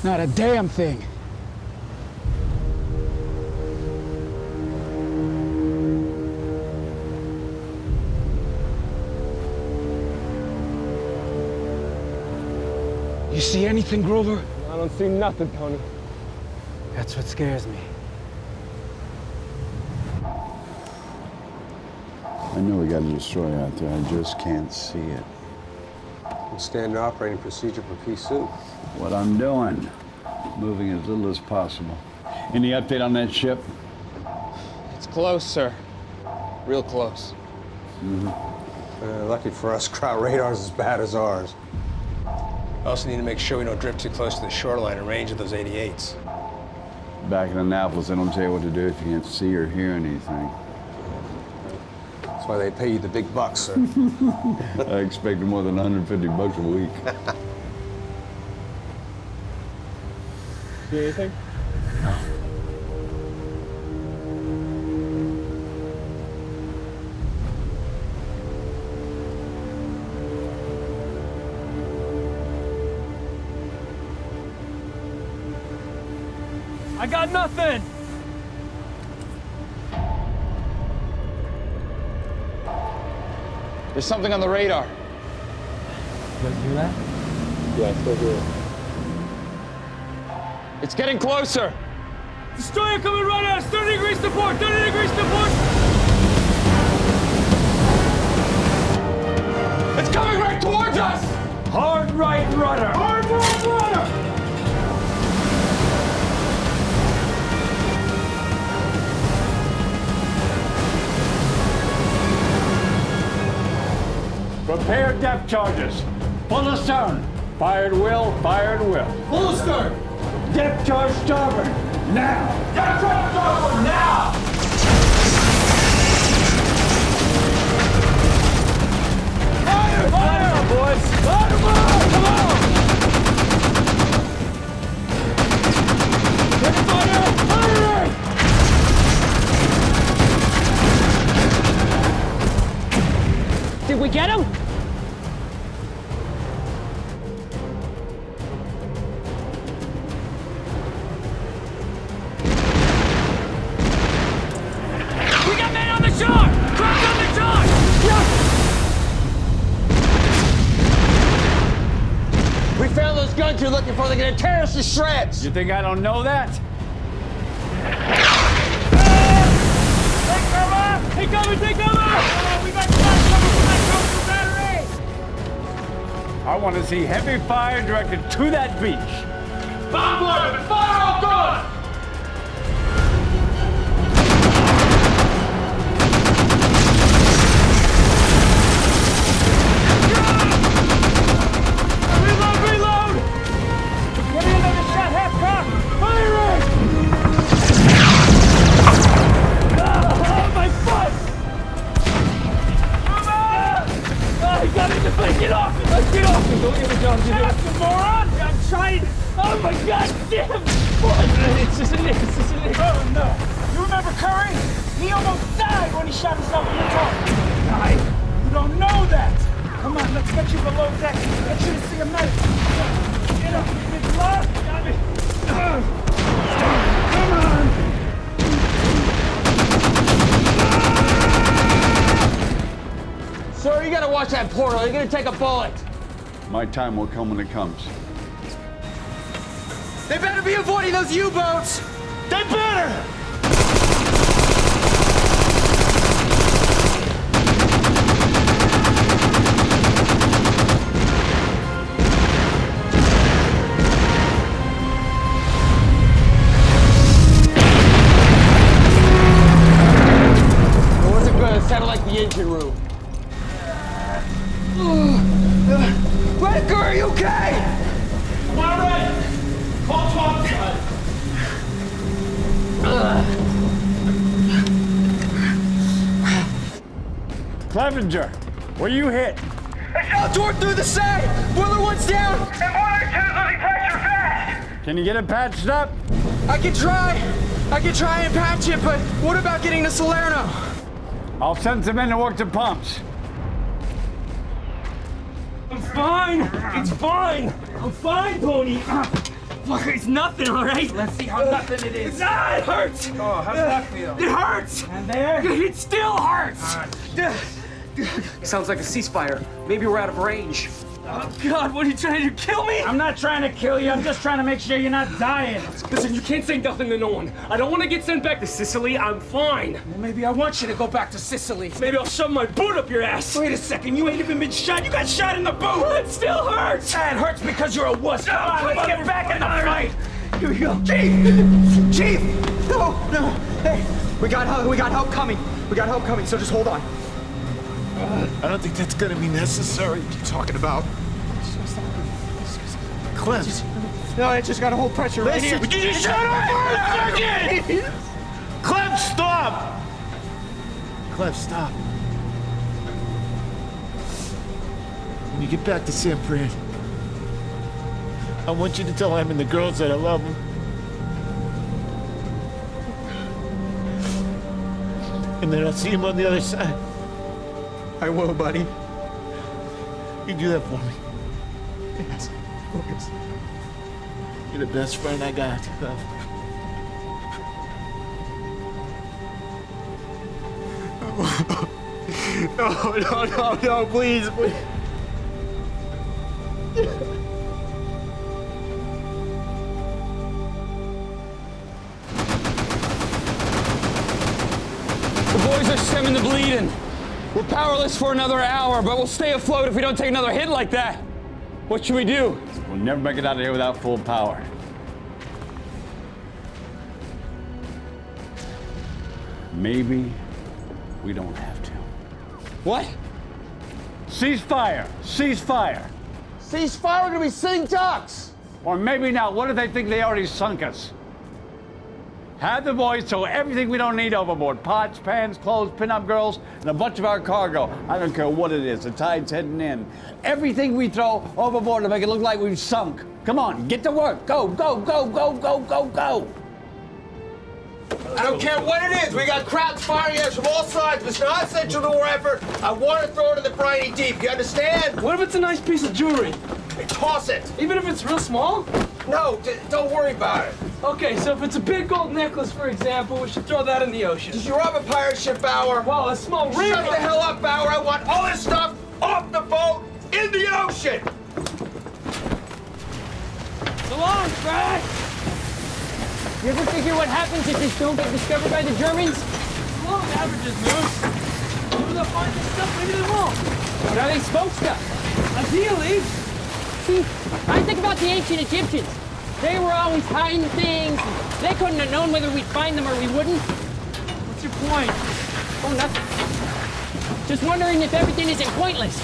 Not a damn thing. You see anything, Grover? I don't see nothing, Tony. That's what scares me. I know we got a destroyer out there. I just can't see it. Standard operating procedure for Vietsud. What I'm doing, moving as little as possible. Any update on that ship? It's close, sir. Real close. Lucky for us, crowd radar's as bad as ours. We also need to make sure we don't drift too close to the shoreline and range of those 88s. Back in Annapolis, they don't tell you what to do if you can't see or hear anything. That's why they pay you the big bucks, sir. I expected more than 150 bucks a week. See anything? I got nothing! There's something on the radar. You guys hear that? Yeah, I still hear it. It's getting closer. Destroyer coming right at us! 30 degrees to port! 30 degrees to port! It's coming right towards us! Hard right rudder! Hard right rudder! Prepare depth charges. Full astern. Fired will, fired will. Full astern. Depth charge starboard. Now. Depth charge starboard now. Fire! Fire, boys! Fire, come on! Fire! Fire! Did we get him? We got men on the shore! Cross on the shore! We found those guns you're looking for. They're gonna tear us to shreds. You think I don't know that? Take cover! Take cover! Take cover! We got shots coming from that coastal battery! I want to see heavy fire directed to that beach. Bomb loaded! Fire all good! Reload! Reload! Give me another shot, half cock! Firing! Oh, my foot! Come on! Oh, he got me to play. Get off me! Let's get off me! Don't give me jobs, you moron! I'm trying. Oh my god damn! What? It's just a nick. It's just a nick. Oh no! You remember Curry? He almost died when he shot himself in the toe. Died? You don't know that. Come on, let's get you below deck. Get you to see a medic. Get up, big love. Got me. Come on. Sir, you gotta watch that portal. You're gonna take a bullet. My time will come when it comes. They better be avoiding those U-boats! They better! It wasn't good. It sounded like the engine room. Rediker, are you okay? Come on, Red! Call top side. Clevenger, where you hit? Oh, door through the side! Boiler one's down! And boiler two's losing pressure fast! Can you get it patched up? I can try and patch it, but what about getting to Salerno? I'll send some men to work the pumps. I'm fine! It's fine! I'm fine, Pony! Fuck, it's nothing, all right? Let's see how nothing it is. Ah, it hurts! Oh, how's that feel? It hurts! And there? It still hurts! Sounds like a ceasefire. Maybe we're out of range. Oh, God, what are you trying to do? Kill me? I'm not trying to kill you. I'm just trying to make sure you're not dying. Listen, you can't say nothing to no one. I don't want to get sent back to Sicily. I'm fine. Well, maybe I want you to go back to Sicily. Maybe I'll shove my boot up your ass. Wait a second. You ain't even been shot. You got shot in the boot. It still hurts. It hurts because you're a wuss. Come on, let's get back in the fight. Here we go. Chief! Chief! No! Hey, we got help coming. So just hold on. I don't think that's gonna be necessary. What are you talking about? Clem. No, I just gotta hold pressure right here. Would you just shut up for a second? Clem, stop! Clem, stop. When you get back to San Fran, I want you to tell him and the girls that I love them. And then I'll see him on the other side. I will, buddy. You do that for me. Yes, of course. You're the best friend I got. No, please. The boys are stemming the bleeding. We're powerless for another hour, but we'll stay afloat if we don't take another hit like that. What should we do? We'll never make it out of here without full power. Maybe we don't have to. What? Cease fire! Cease fire! Cease fire, we're gonna be sitting ducks! Or maybe not. What if they think they already sunk us? Have the boys throw everything we don't need overboard. Pots, pans, clothes, pin-up girls, and a bunch of our cargo. I don't care what it is. The tide's heading in. Everything we throw overboard to make it look like we've sunk. Come on, get to work. Go, go, go, go, go, go, go. I don't care what it is. We got crowds firing at us from all sides. It's not essential to our effort. I want to throw it in the briny deep. You understand? What if it's a nice piece of jewelry? Hey, toss it. Even if it's real small? No, don't worry about it. Okay, so if it's a big gold necklace, for example, we should throw that in the ocean. Did you rob a pirate ship, Bauer? Well, a small ring. Shut the hell up, Bauer. I want all this stuff off the boat in the ocean. So long, Fred! You ever figure what happens if these don't get discovered by the Germans? So long, averages, Moose. Maybe they'll find this stuff, maybe they won't. But are they supposed to? Ideally. See, I think about the ancient Egyptians. They were always hiding things. They couldn't have known whether we'd find them or we wouldn't. What's your point? Oh, nothing. Just wondering if everything isn't pointless.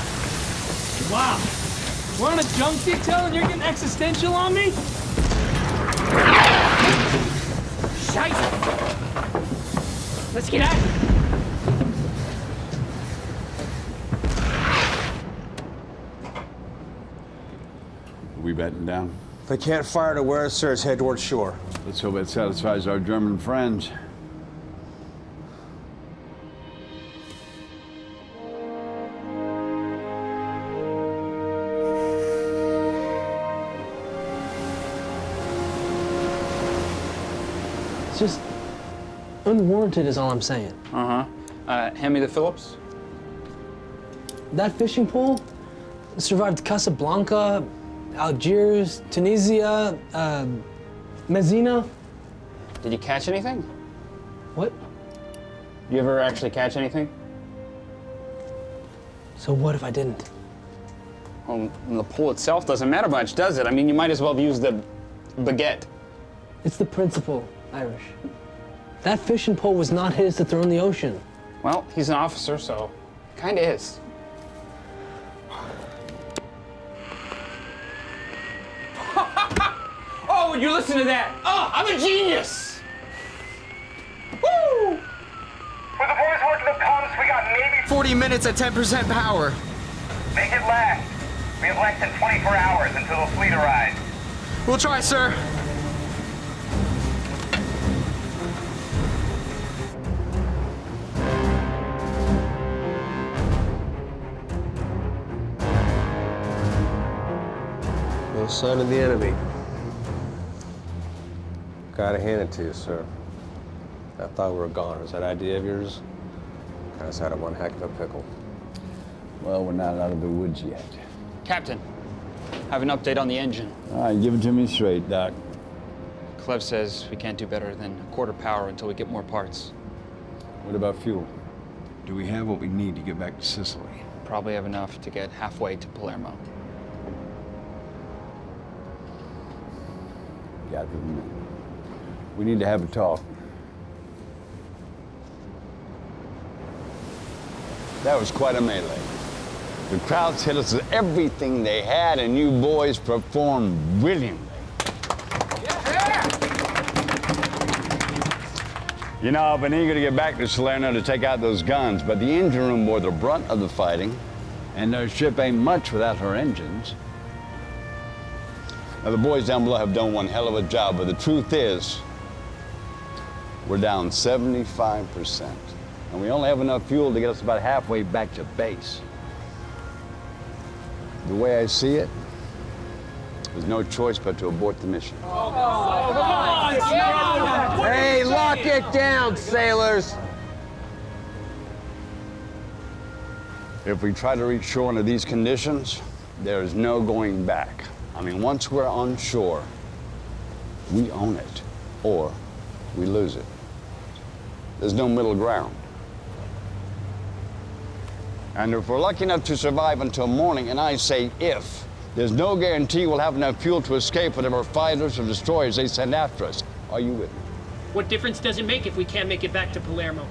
Wow. We're on a junk detail and you're getting existential on me? Scheiße! Let's get out. Are we batting down? If they can't fire to where, sir, it's head towards shore. Let's hope it satisfies our German friends. It's just unwarranted is all I'm saying. Hand me the Phillips. That fishing pole survived Casablanca, Algiers, Tunisia, Messina. Did you catch anything? What? You ever actually catch anything? So what if I didn't? Well, the pole itself doesn't matter much, does it? I mean, you might as well have used the baguette. It's the principle, Irish. That fishing pole was not his to throw in the ocean. Well, he's an officer, so kinda is. Oh, would you listen to that? Oh, I'm a genius! Woo! With the boys working the pumps, we got maybe 40 minutes at 10% power. Make it last. We have less than 24 hours until the fleet arrives. We'll try, sir. No sign of the enemy. Gotta hand it to you, sir. I thought we were gone. Was that idea of yours? Got us out of one heck of a pickle. Well, we're not out of the woods yet. Captain, I have an update on the engine. All right, give it to me straight, Doc. Clev says we can't do better than a quarter power until we get more parts. What about fuel? Do we have what we need to get back to Sicily? Probably have enough to get halfway to Palermo. Got it. We need to have a talk. That was quite a melee. The crowds hit us with everything they had, and you boys performed brilliantly. You know, I've been eager to get back to Salerno to take out those guns, but the engine room bore the brunt of the fighting, and their ship ain't much without her engines. Now, the boys down below have done one hell of a job, but the truth is, we're down 75%, and we only have enough fuel to get us about halfway back to base. The way I see it, there's no choice but to abort the mission. Hey, lock it down, sailors! If we try to reach shore under these conditions, there is no going back. I mean, once we're on shore, we own it, or we lose it. There's no middle ground. And if we're lucky enough to survive until morning, and I say if, there's no guarantee we'll have enough fuel to escape whatever fighters or destroyers they send after us. Are you with me? What difference does it make if we can't make it back to Palermo?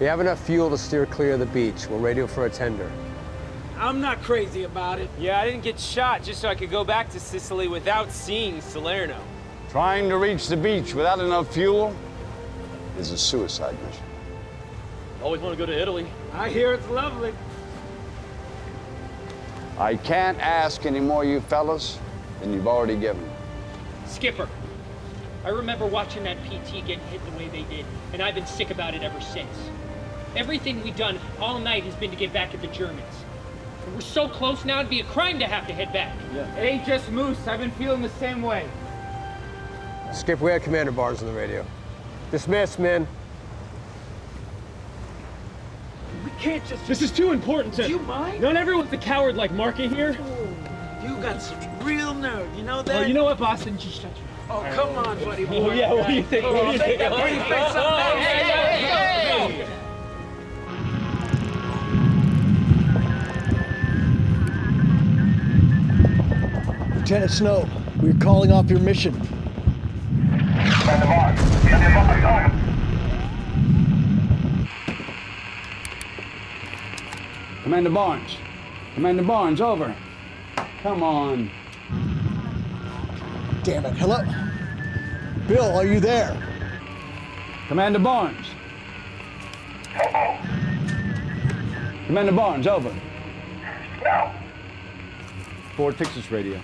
We have enough fuel to steer clear of the beach. We'll radio for a tender. I'm not crazy about it. Yeah, I didn't get shot just so I could go back to Sicily without seeing Salerno. Trying to reach the beach without enough fuel is a suicide mission. Always want to go to Italy. I hear it's lovely. I can't ask any more, you fellas, than you've already given. Skipper, I remember watching that PT get hit the way they did, and I've been sick about it ever since. Everything we've done all night has been to get back at the Germans. And we're so close now, it'd be a crime to have to head back. It ain't just Moose. I've been feeling the same way. Skip, we had Commander Barnes on the radio. Dismiss, men. We can't just... This is too important to... Do you mind? Not everyone's a coward like Market here. You got some real nerve, you know that? Oh, you know what, Boston? Just shut your... Oh, come on, buddy. Oh, yeah, what do you think? What do you think? What do you think? Hey! Lieutenant Snow, we're calling off your mission. Commander Barnes. Commander Barnes, over. Come on. Damn it. Hello? Bill, are you there? Commander Barnes. Hello. Commander Barnes, over. Now. Ford, fix this radio.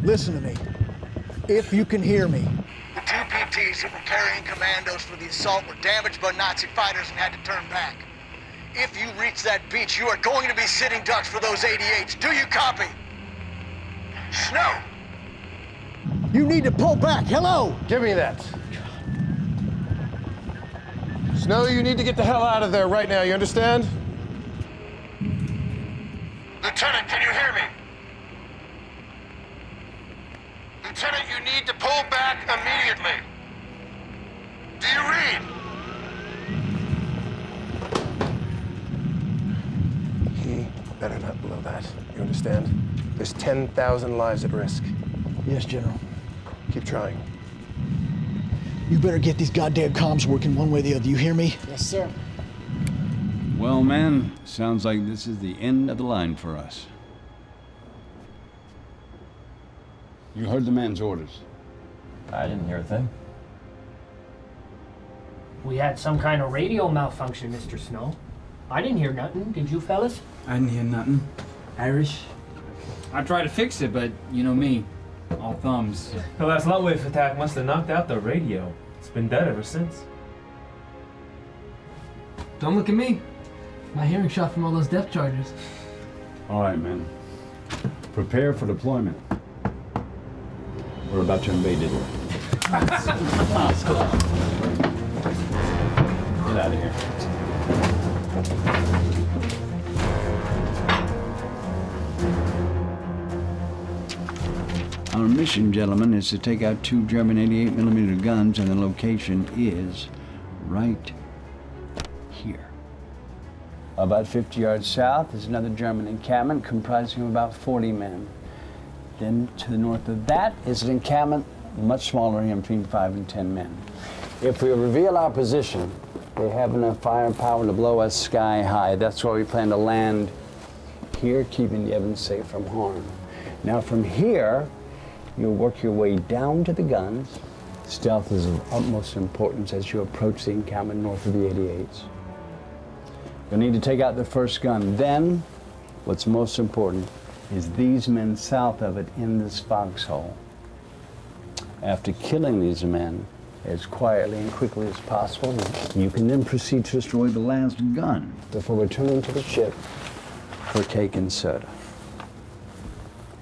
Listen to me. If you can hear me. The two PTs that were carrying commandos for the assault were damaged by Nazi fighters and had to turn back. If you reach that beach, you are going to be sitting ducks for those 88s. Do you copy? Snow! You need to pull back. Hello? Give me that. Snow, you need to get the hell out of there right now, you understand? Lieutenant, can you hear me? Lieutenant, you need to pull back immediately. Do you read? He better not blow that. You understand? There's 10,000 lives at risk. Yes, General. Keep trying. You better get these goddamn comms working one way or the other. You hear me? Yes, sir. Well, man, sounds like this is the end of the line for us. You heard the man's orders. I didn't hear a thing. We had some kind of radio malfunction, Mr. Snow. I didn't hear nothing. Did you fellas? I didn't hear nothing. Irish? I tried to fix it, but you know me. All thumbs. The last lightwave attack must have knocked out the radio. It's been dead ever since. Don't look at me. My hearing shot from all those depth charges. All right, man. Prepare for deployment. We're about to invade Italy. Let's go. Get out of here. Our mission, gentlemen, is to take out 2 German 88mm guns, and the location is right here. About 50 yards south is another German encampment comprising of about 40 men. Then to the north of that is an encampment much smaller, between 5 and 10 men. If we reveal our position, they have enough firepower to blow us sky high. That's why we plan to land here, keeping the Evans safe from harm. Now from here, you'll work your way down to the guns. Stealth is of utmost importance as you approach the encampment north of the 88s. You'll need to take out the first gun. Then, what's most important is these men south of it in this foxhole. After killing these men as quietly and quickly as possible, you can then proceed to destroy the last gun before returning to the ship for cake and soda.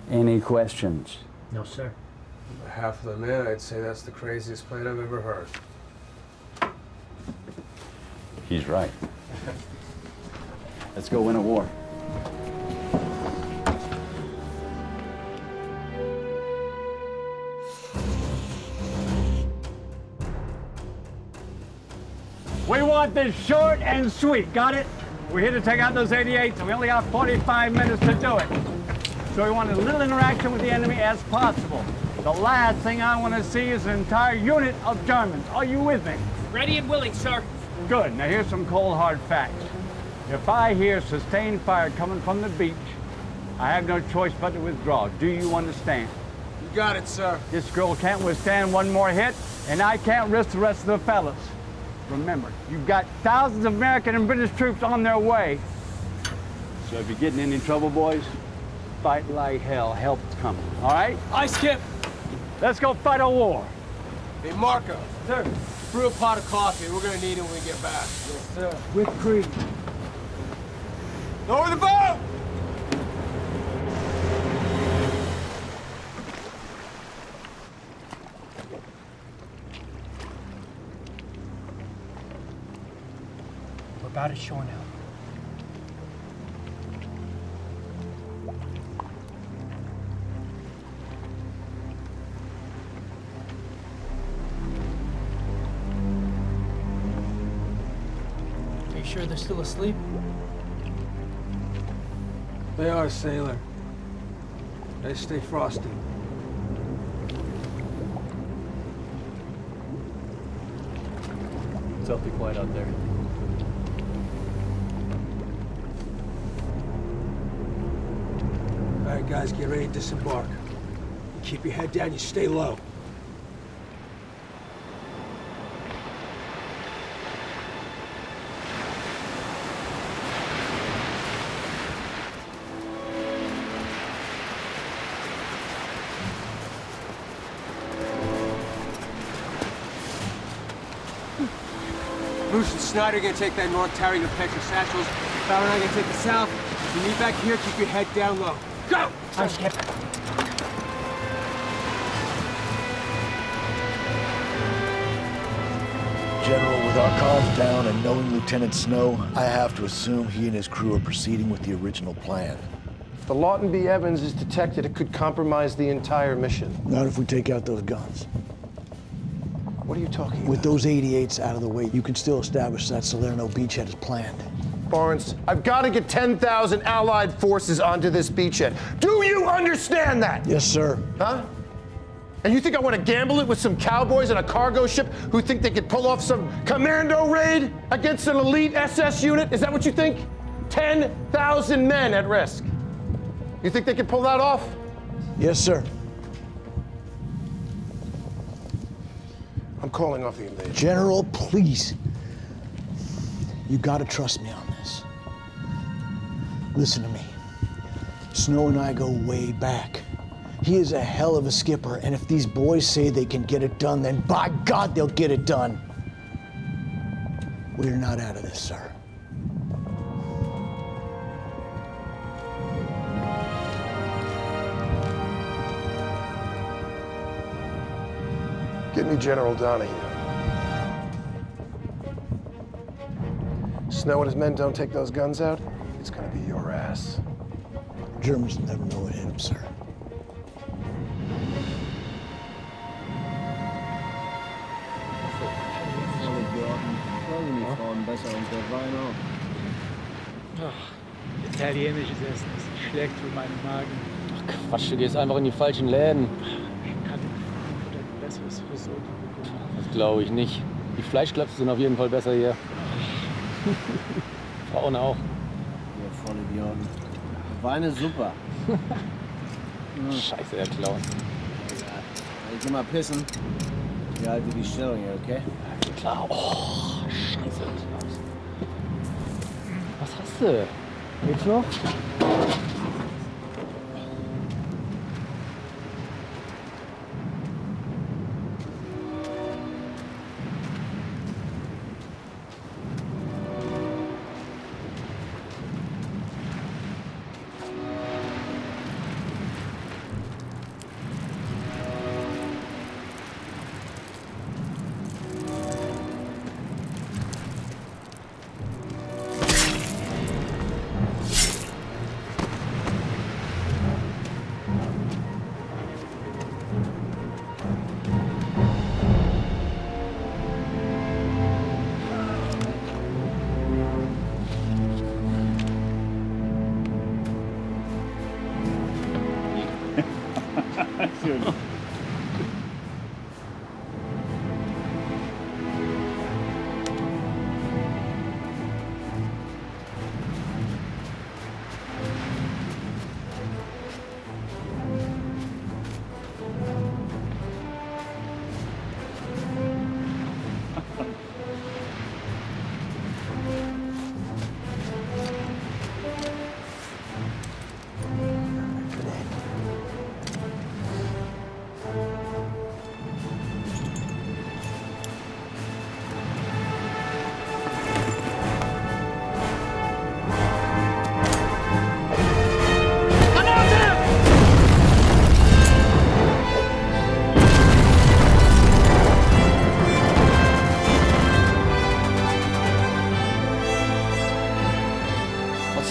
Any questions? No, sir. On behalf of the men, I'd say that's the craziest plan I've ever heard. He's right. Let's go win a war. We want this short and sweet, got it? We're here to take out those 88s, and we only got 45 minutes to do it. So we want as little interaction with the enemy as possible. The last thing I want to see is an entire unit of Germans. Are you with me? Ready and willing, sir. Good. Now here's some cold, hard facts. If I hear sustained fire coming from the beach, I have no choice but to withdraw. Do you understand? You got it, sir. This girl can't withstand one more hit, and I can't risk the rest of the fellas. Remember, you've got thousands of American and British troops on their way. So if you get in any trouble, boys, fight like hell. Help's coming, all right? Aye, Skip. Let's go fight a war. Hey, Marco. Sir. Brew a pot of coffee. We're gonna need it when we get back. Yes, sir. With cream. Lower the boat! We're about at shore now. Are you sure they're still asleep? They are, sailor. They stay frosty. It's awfully quiet out there. All right, guys, get ready to disembark. You keep your head down, you stay low. Bruce and Snyder are gonna take that north tower, you're gonna patch your satchels. Fowler and I are gonna take the south. If you need back here, keep your head down low. Go! Aye, Skip. General, with our comms down and knowing Lieutenant Snow, I have to assume he and his crew are proceeding with the original plan. If the Lawton B. Evans is detected, it could compromise the entire mission. Not if we take out those guns. What are you talking about? With those 88s out of the way, you can still establish that Salerno beachhead is planned. Barnes, I've got to get 10,000 Allied forces onto this beachhead. Do you understand that? Yes, sir. Huh? And you think I want to gamble it with some cowboys on a cargo ship who think they could pull off some commando raid against an elite SS unit? Is that what you think? 10,000 men at risk. You think they could pull that off? Yes, sir. I'm calling off the invasion. General, please. You gotta trust me on this. Listen to me. Snow and I go way back. He is a hell of a skipper, and if these boys say they can get it done, then by God, they'll get it done. We're not out of this, sir. Get me General Donahue. Snow and his men don't take those guns out, it's gonna be your ass. Germans never know what hit them, sir. Italienisches Essen ist schlecht für meinen Magen. Ach Quatsch, du gehst einfach in die falschen Läden. Ich kann ein besseres Risotto bekommen. Das glaube ich nicht. Die Fleischklöpfe sind auf jeden Fall besser hier. Frauen auch. Ja, voll Idioten. Wein ist super. Scheiße, der Clown. Ich geh mal pissen. Ich halte die Stellung hier, okay? Ja, klar. Oh, scheiße. Was hast du? Geht's noch?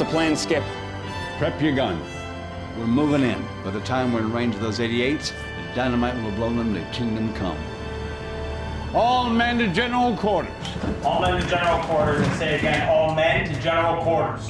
the plan, Skip? Prep your gun. We're moving in. By the time we're in range of those 88s, the dynamite will have blown them to kingdom come. All men to general quarters. All men to general quarters, and say again, all men to general quarters.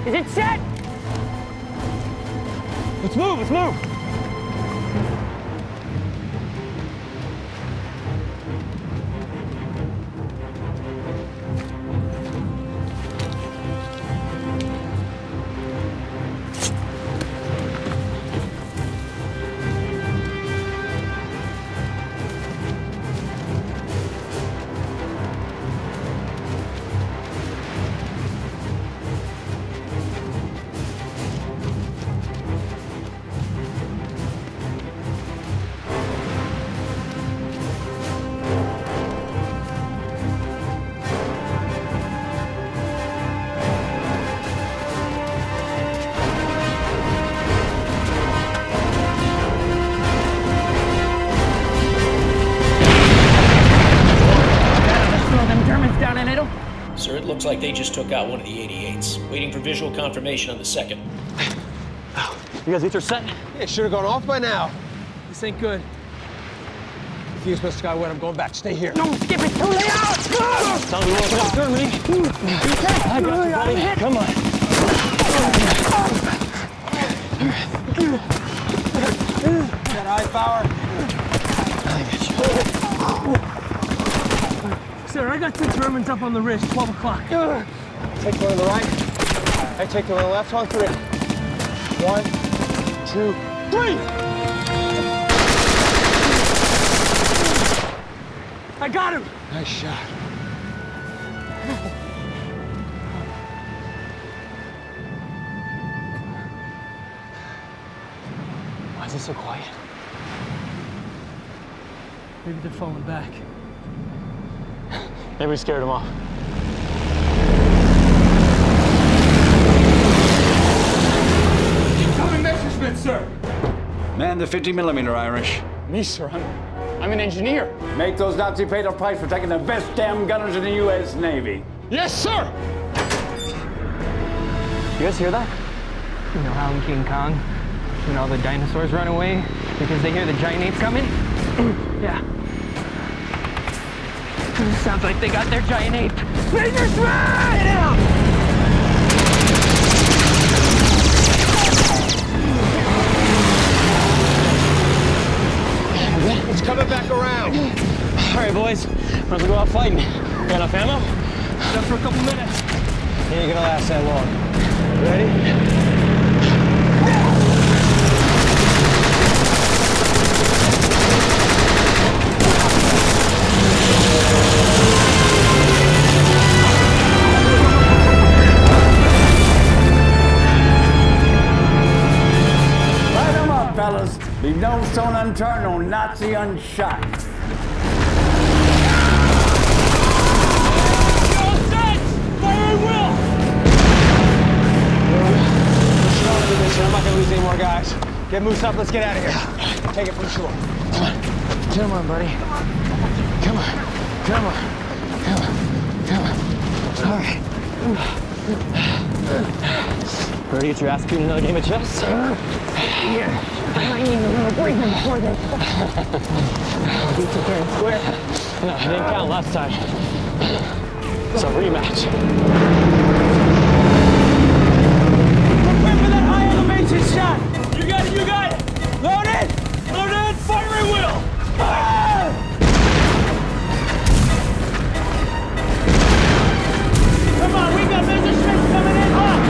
Is it set? Let's move, let's move. Sir, it looks like they just took out one of the 88s. Waiting for visual confirmation on the second. You guys each are set? Yeah, should have gone off by now. This ain't good. The fuse must have got wet. I'm going back. Stay here. No, Skip, it's too late out! Tell me what's up, Germany. I got you, buddy. Come on. Got high power. Sir, I got two Germans up on the ridge, 12 o'clock. Take one on the right. I take the one on the left on 3. 1, 2, 3! I got him! Nice shot. Why is it so quiet? Maybe they're falling back. Maybe we scared them off. Incoming Messerschmitt, sir. Man the 50mm, Irish. Me, sir. I'm an engineer. Make those Nazi pay the price for taking the best damn gunners in the U.S. Navy. Yes, sir. You guys hear that? You know how in King Kong, when all the dinosaurs run away because they hear the giant apes coming? Yeah. Sounds like they got their giant ape. Major Smash! Get out! It's coming back around. All right, boys. We're gonna go out fighting. Got enough ammo? Enough for a couple minutes. He ain't gonna last that long. Ready? Light 'em up, fellas. Leave no stone unturned, no Nazi unshot. All set! Fire at will! I'm not gonna lose any more guys. Get Moose up, let's get out of here. Take it from shore. Come on. Come on, buddy. Come on. Come on. Come on. Come on. All right. Ready to get your ass beat in another game of chess? Yeah. I might need a little break before this. Beats it fair and square. No, it didn't count last time. It's a rematch. Prepare for that high elevation shot! You got it, you got it! Load it! Load it! Fire at will! Fire! Come on, we got Messerschmitts coming in hot!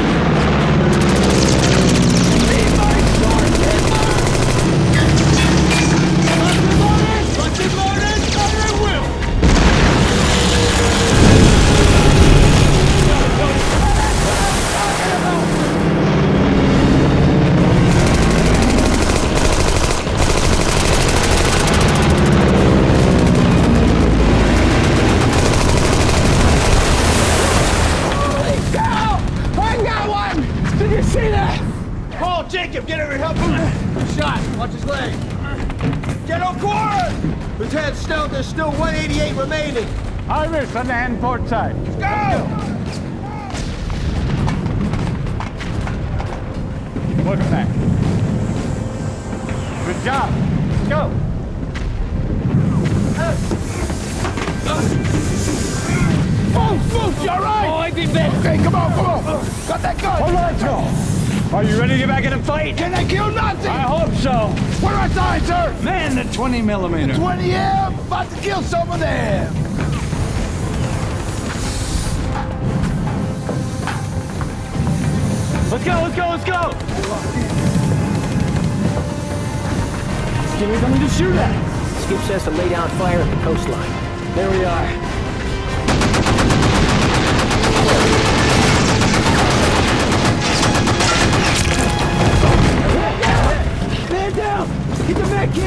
take him. Get over and help him. Good shot. Watch his leg. General quarters! Lieutenant Snell, there's still 188 remaining. Irish on the hand port side. Go! Welcome back. Good job. Go. Move, you all right? Oh, I've been bit. Okay, come on. Got that gun. Hold on, Joe. Are you ready to get back in the fight? Can they kill Nazis? I hope so. What do I sign, sir? Man, the 20 millimeter. 20M, about to kill some of them. Let's go. Give me something to shoot at. Skip says to lay down fire at the coastline. There we are. Man down! Get the back in!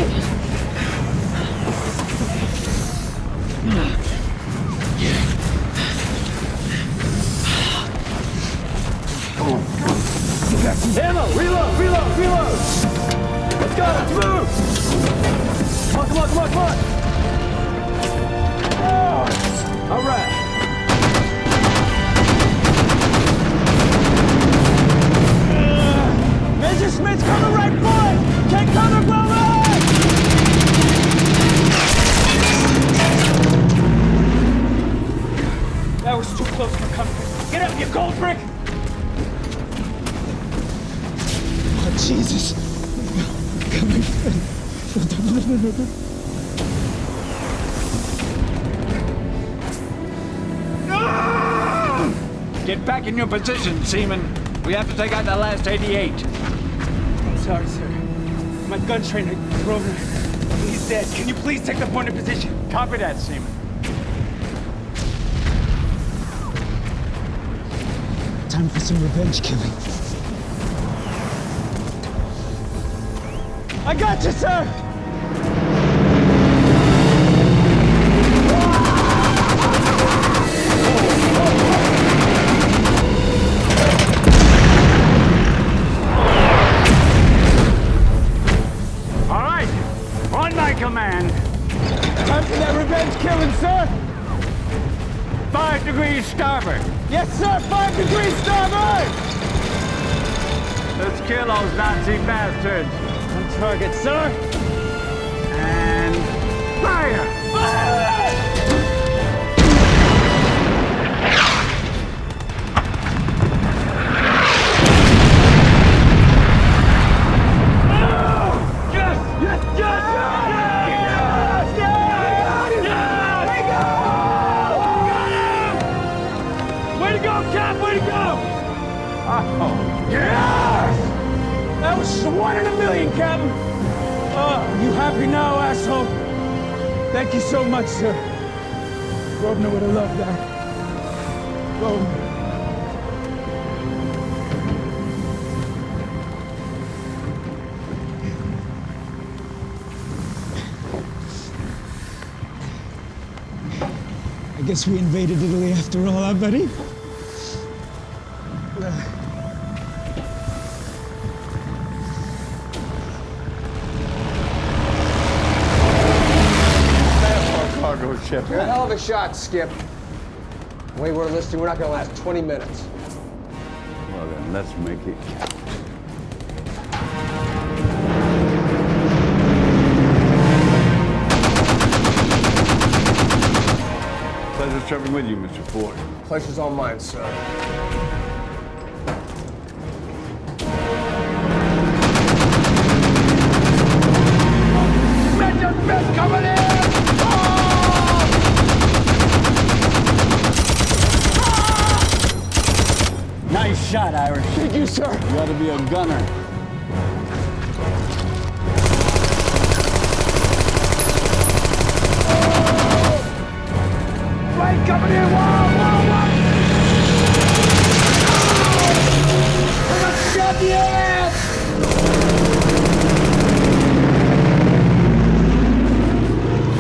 Ammo! Reload! Let's go, let's move! Come on! Oh, all right. Major Smith's coming right for it! Take cover, brother! That was too close for comfort. Get up, you gold brick! Oh, Jesus. Coming. Get back in your position, Seaman. We have to take out the last 88. I'm sorry, sir. My gun trainer, Grover, he's dead. Can you please take the point of position? Copy that, Seaman. Time for some revenge killing. I got you, sir! All right, on my command. Time for that revenge killing, sir! 5 degrees starboard. Yes, sir! 5 degrees starboard! Let's kill those Nazi bastards. On target, sir! And fire! That was 1 in a million, Captain! You happy now, asshole? Thank you so much, sir. Grosvenor would have loved that. Grosvenor. I guess we invaded Italy after all, huh, buddy? Ship. You're a hell of a shot, Skip. The way we're listening, we're not gonna last 20 minutes. Well then, let's make it count. Pleasure serving with you, Mr. Ford. Pleasure's all mine, sir. Major Smith coming in! Nice shot, Irish. Thank you, sir. You ought to be a gunner. Right coming in! Whoa! We're gonna shove the ass!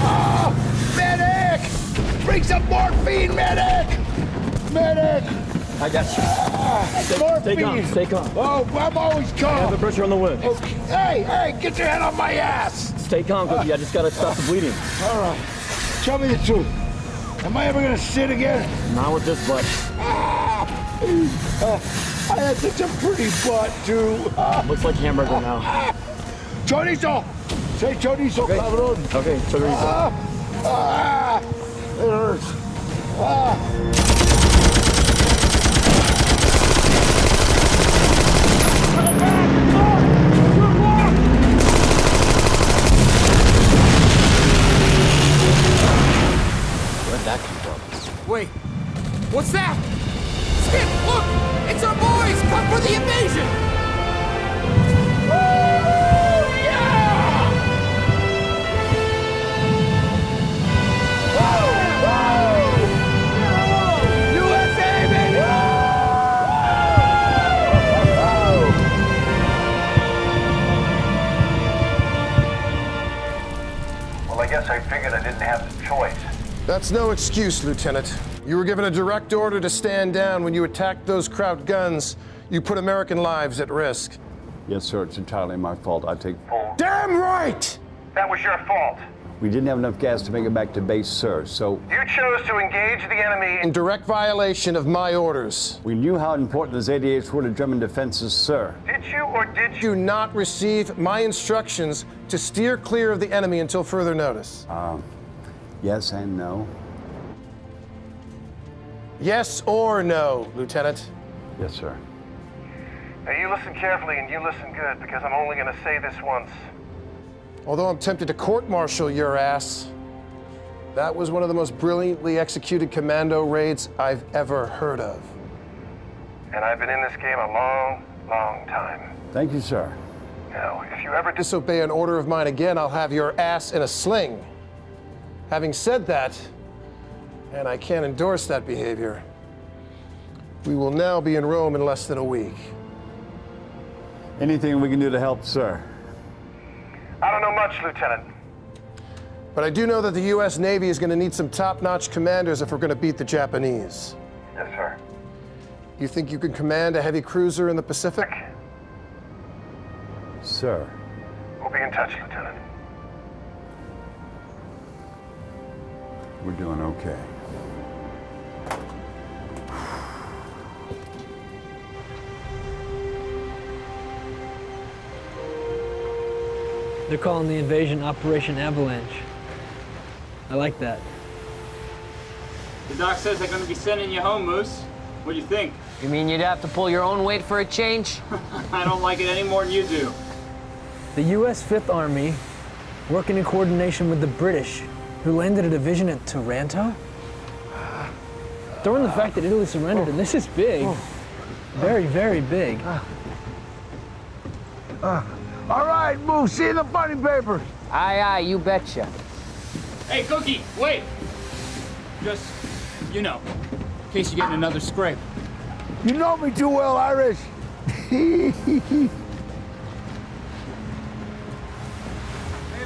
Oh, medic! Bring some morphine, medic! Medic! I got you. Stay calm, stay calm. Oh, I'm always calm. Have the pressure on the wind. Okay. Hey, get your head on my ass. Stay calm, Cookie. I just gotta stop the bleeding. All right. Tell me the truth. Am I ever gonna sit again? Not with this butt. I had such a pretty butt, too. Looks like hamburger now. Chorizo! Say chorizo, okay. cabrón. Okay, chorizo. It hurts. Where'd that come from? Wait, what's that? Skip, look! It's our boys! Come for the invasion! Woo! Yeah! Woo! Woo! USA, baby! Well, I guess I figured I didn't have the choice. That's no excuse, Lieutenant. You were given a direct order to stand down when you attacked those Kraut guns. You put American lives at risk. Yes, sir. It's entirely my fault. I take full. Damn right! That was your fault. We didn't have enough gas to make it back to base, sir, so... You chose to engage the enemy in direct violation of my orders. We knew how important the 88th were to German defenses, sir. Did you or did you not receive my instructions to steer clear of the enemy until further notice? Yes and no. Yes or no, Lieutenant? Yes, sir. Now you listen carefully and you listen good, because I'm only going to say this once. Although I'm tempted to court-martial your ass, that was one of the most brilliantly executed commando raids I've ever heard of. And I've been in this game a long, long time. Thank you, sir. Now, if you ever disobey an order of mine again, I'll have your ass in a sling. Having said that, and I can't endorse that behavior, we will now be in Rome in less than a week. Anything we can do to help, sir? I don't know much, Lieutenant. But I do know that the U.S. Navy is going to need some top-notch commanders if we're going to beat the Japanese. Yes, sir. You think you can command a heavy cruiser in the Pacific? Sir. We'll be in touch, Lieutenant. We're doing okay. They're calling the invasion Operation Avalanche. I like that. The doc says they're going to be sending you home, Moose. What do you think? You mean you'd have to pull your own weight for a change? I don't like it any more than you do. The U.S. Fifth Army, working in coordination with the British, who landed a division at Taranto? Throw in the fact that Italy surrendered, and this is big. Very, very big. All right, Moose, see the funny papers. Aye, you betcha. Hey, Cookie, wait! Just, you know, in case you get in another scrape. You know me too well, Irish. Hey,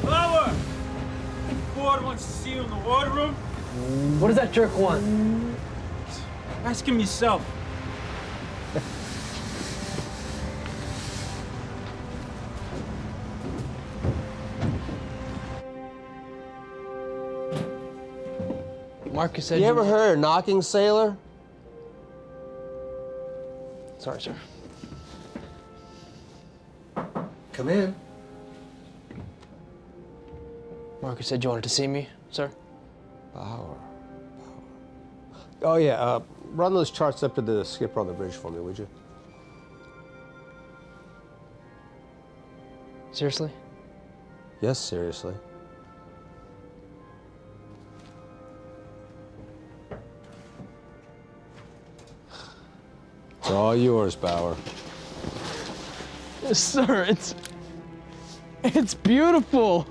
Bauer! Ford wants to see you in the wardroom. What does that jerk want? Ask him yourself. Marcus said you ever heard of knocking, sailor? Sorry, sir. Come in. Marcus said you wanted to see me, sir. Bauer. Oh, yeah. Run those charts up to the skipper on the bridge for me, would you? Seriously? Yes, seriously. It's all yours, Bauer. Sir, it's beautiful.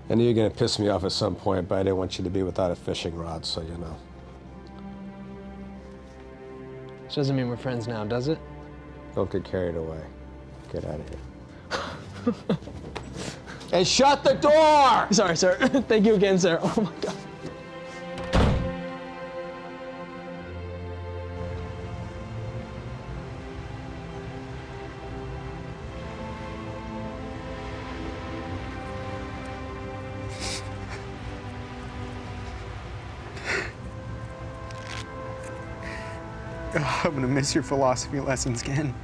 I knew you were going to piss me off at some point, but I didn't want you to be without a fishing rod, so you know. This doesn't mean we're friends now, does it? Don't get carried away. Get out of here. And shut the door! Sorry, sir. Thank you again, sir. Oh, my God. I'm gonna miss your philosophy lessons, Ken.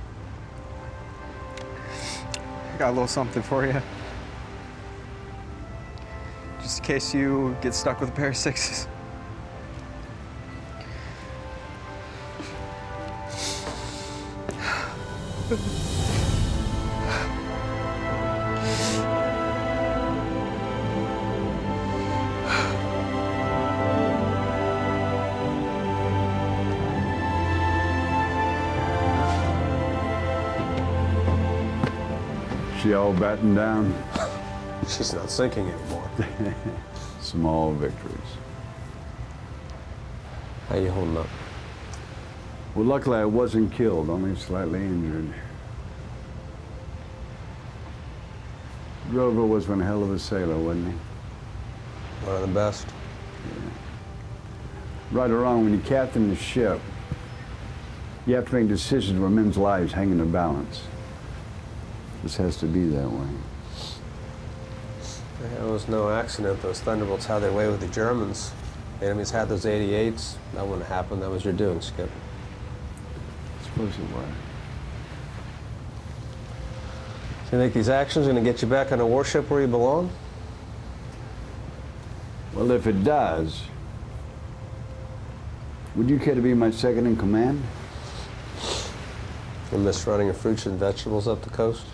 I got a little something for you. Just in case you get stuck with a pair of sixes. She all battened down? She's not sinking anymore. Small victories. How you holding up? Well, luckily I wasn't killed, only slightly injured. Grover was one hell of a sailor, wasn't he? One of the best. Yeah. Right or wrong, when you captain the ship, you have to make decisions where men's lives hang in the balance. This has to be that way. It was no accident those Thunderbolts had their way with the Germans. The enemies had those 88s. That wouldn't happen. That was your doing, Skip. I suppose it was. Do you think these actions are going to get you back on a warship where you belong? Well, if it does, would you care to be my second in command? You miss running your fruits and vegetables up the coast?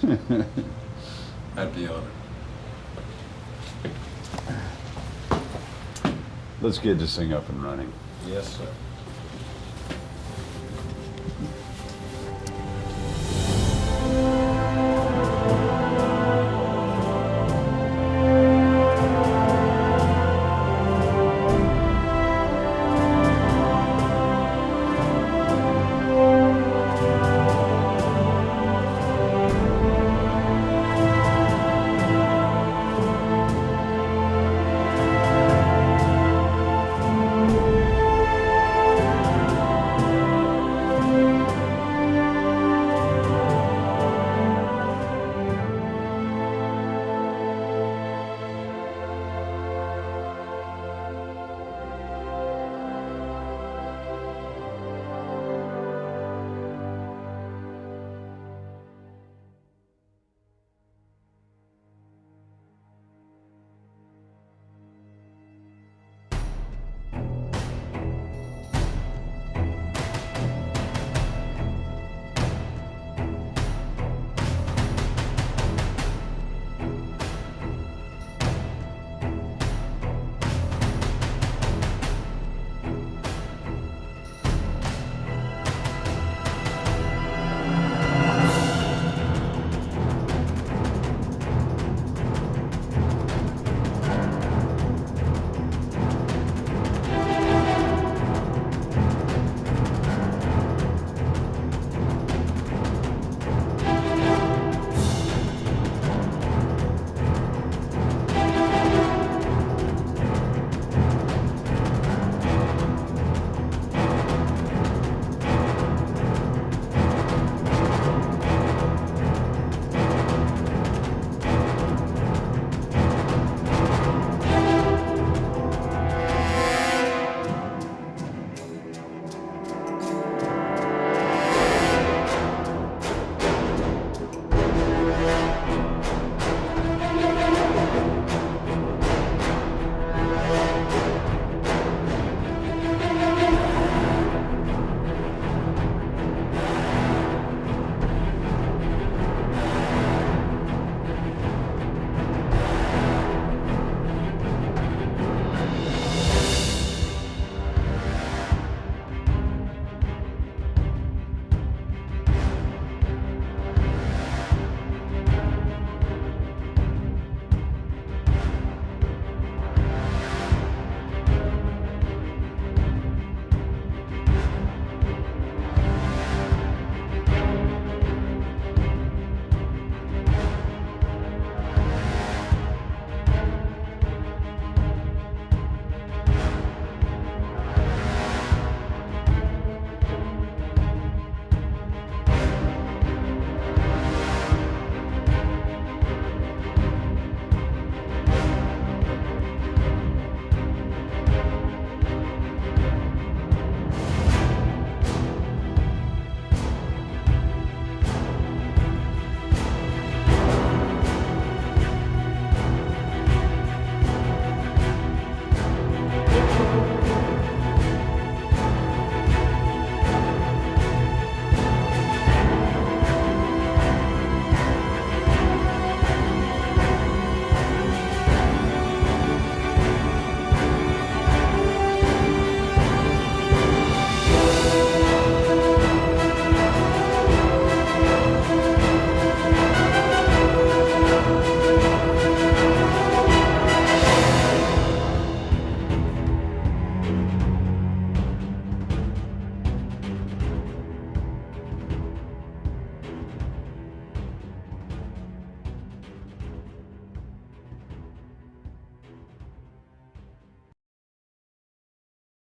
I'd be honored. Let's get this thing up and running. Yes, sir.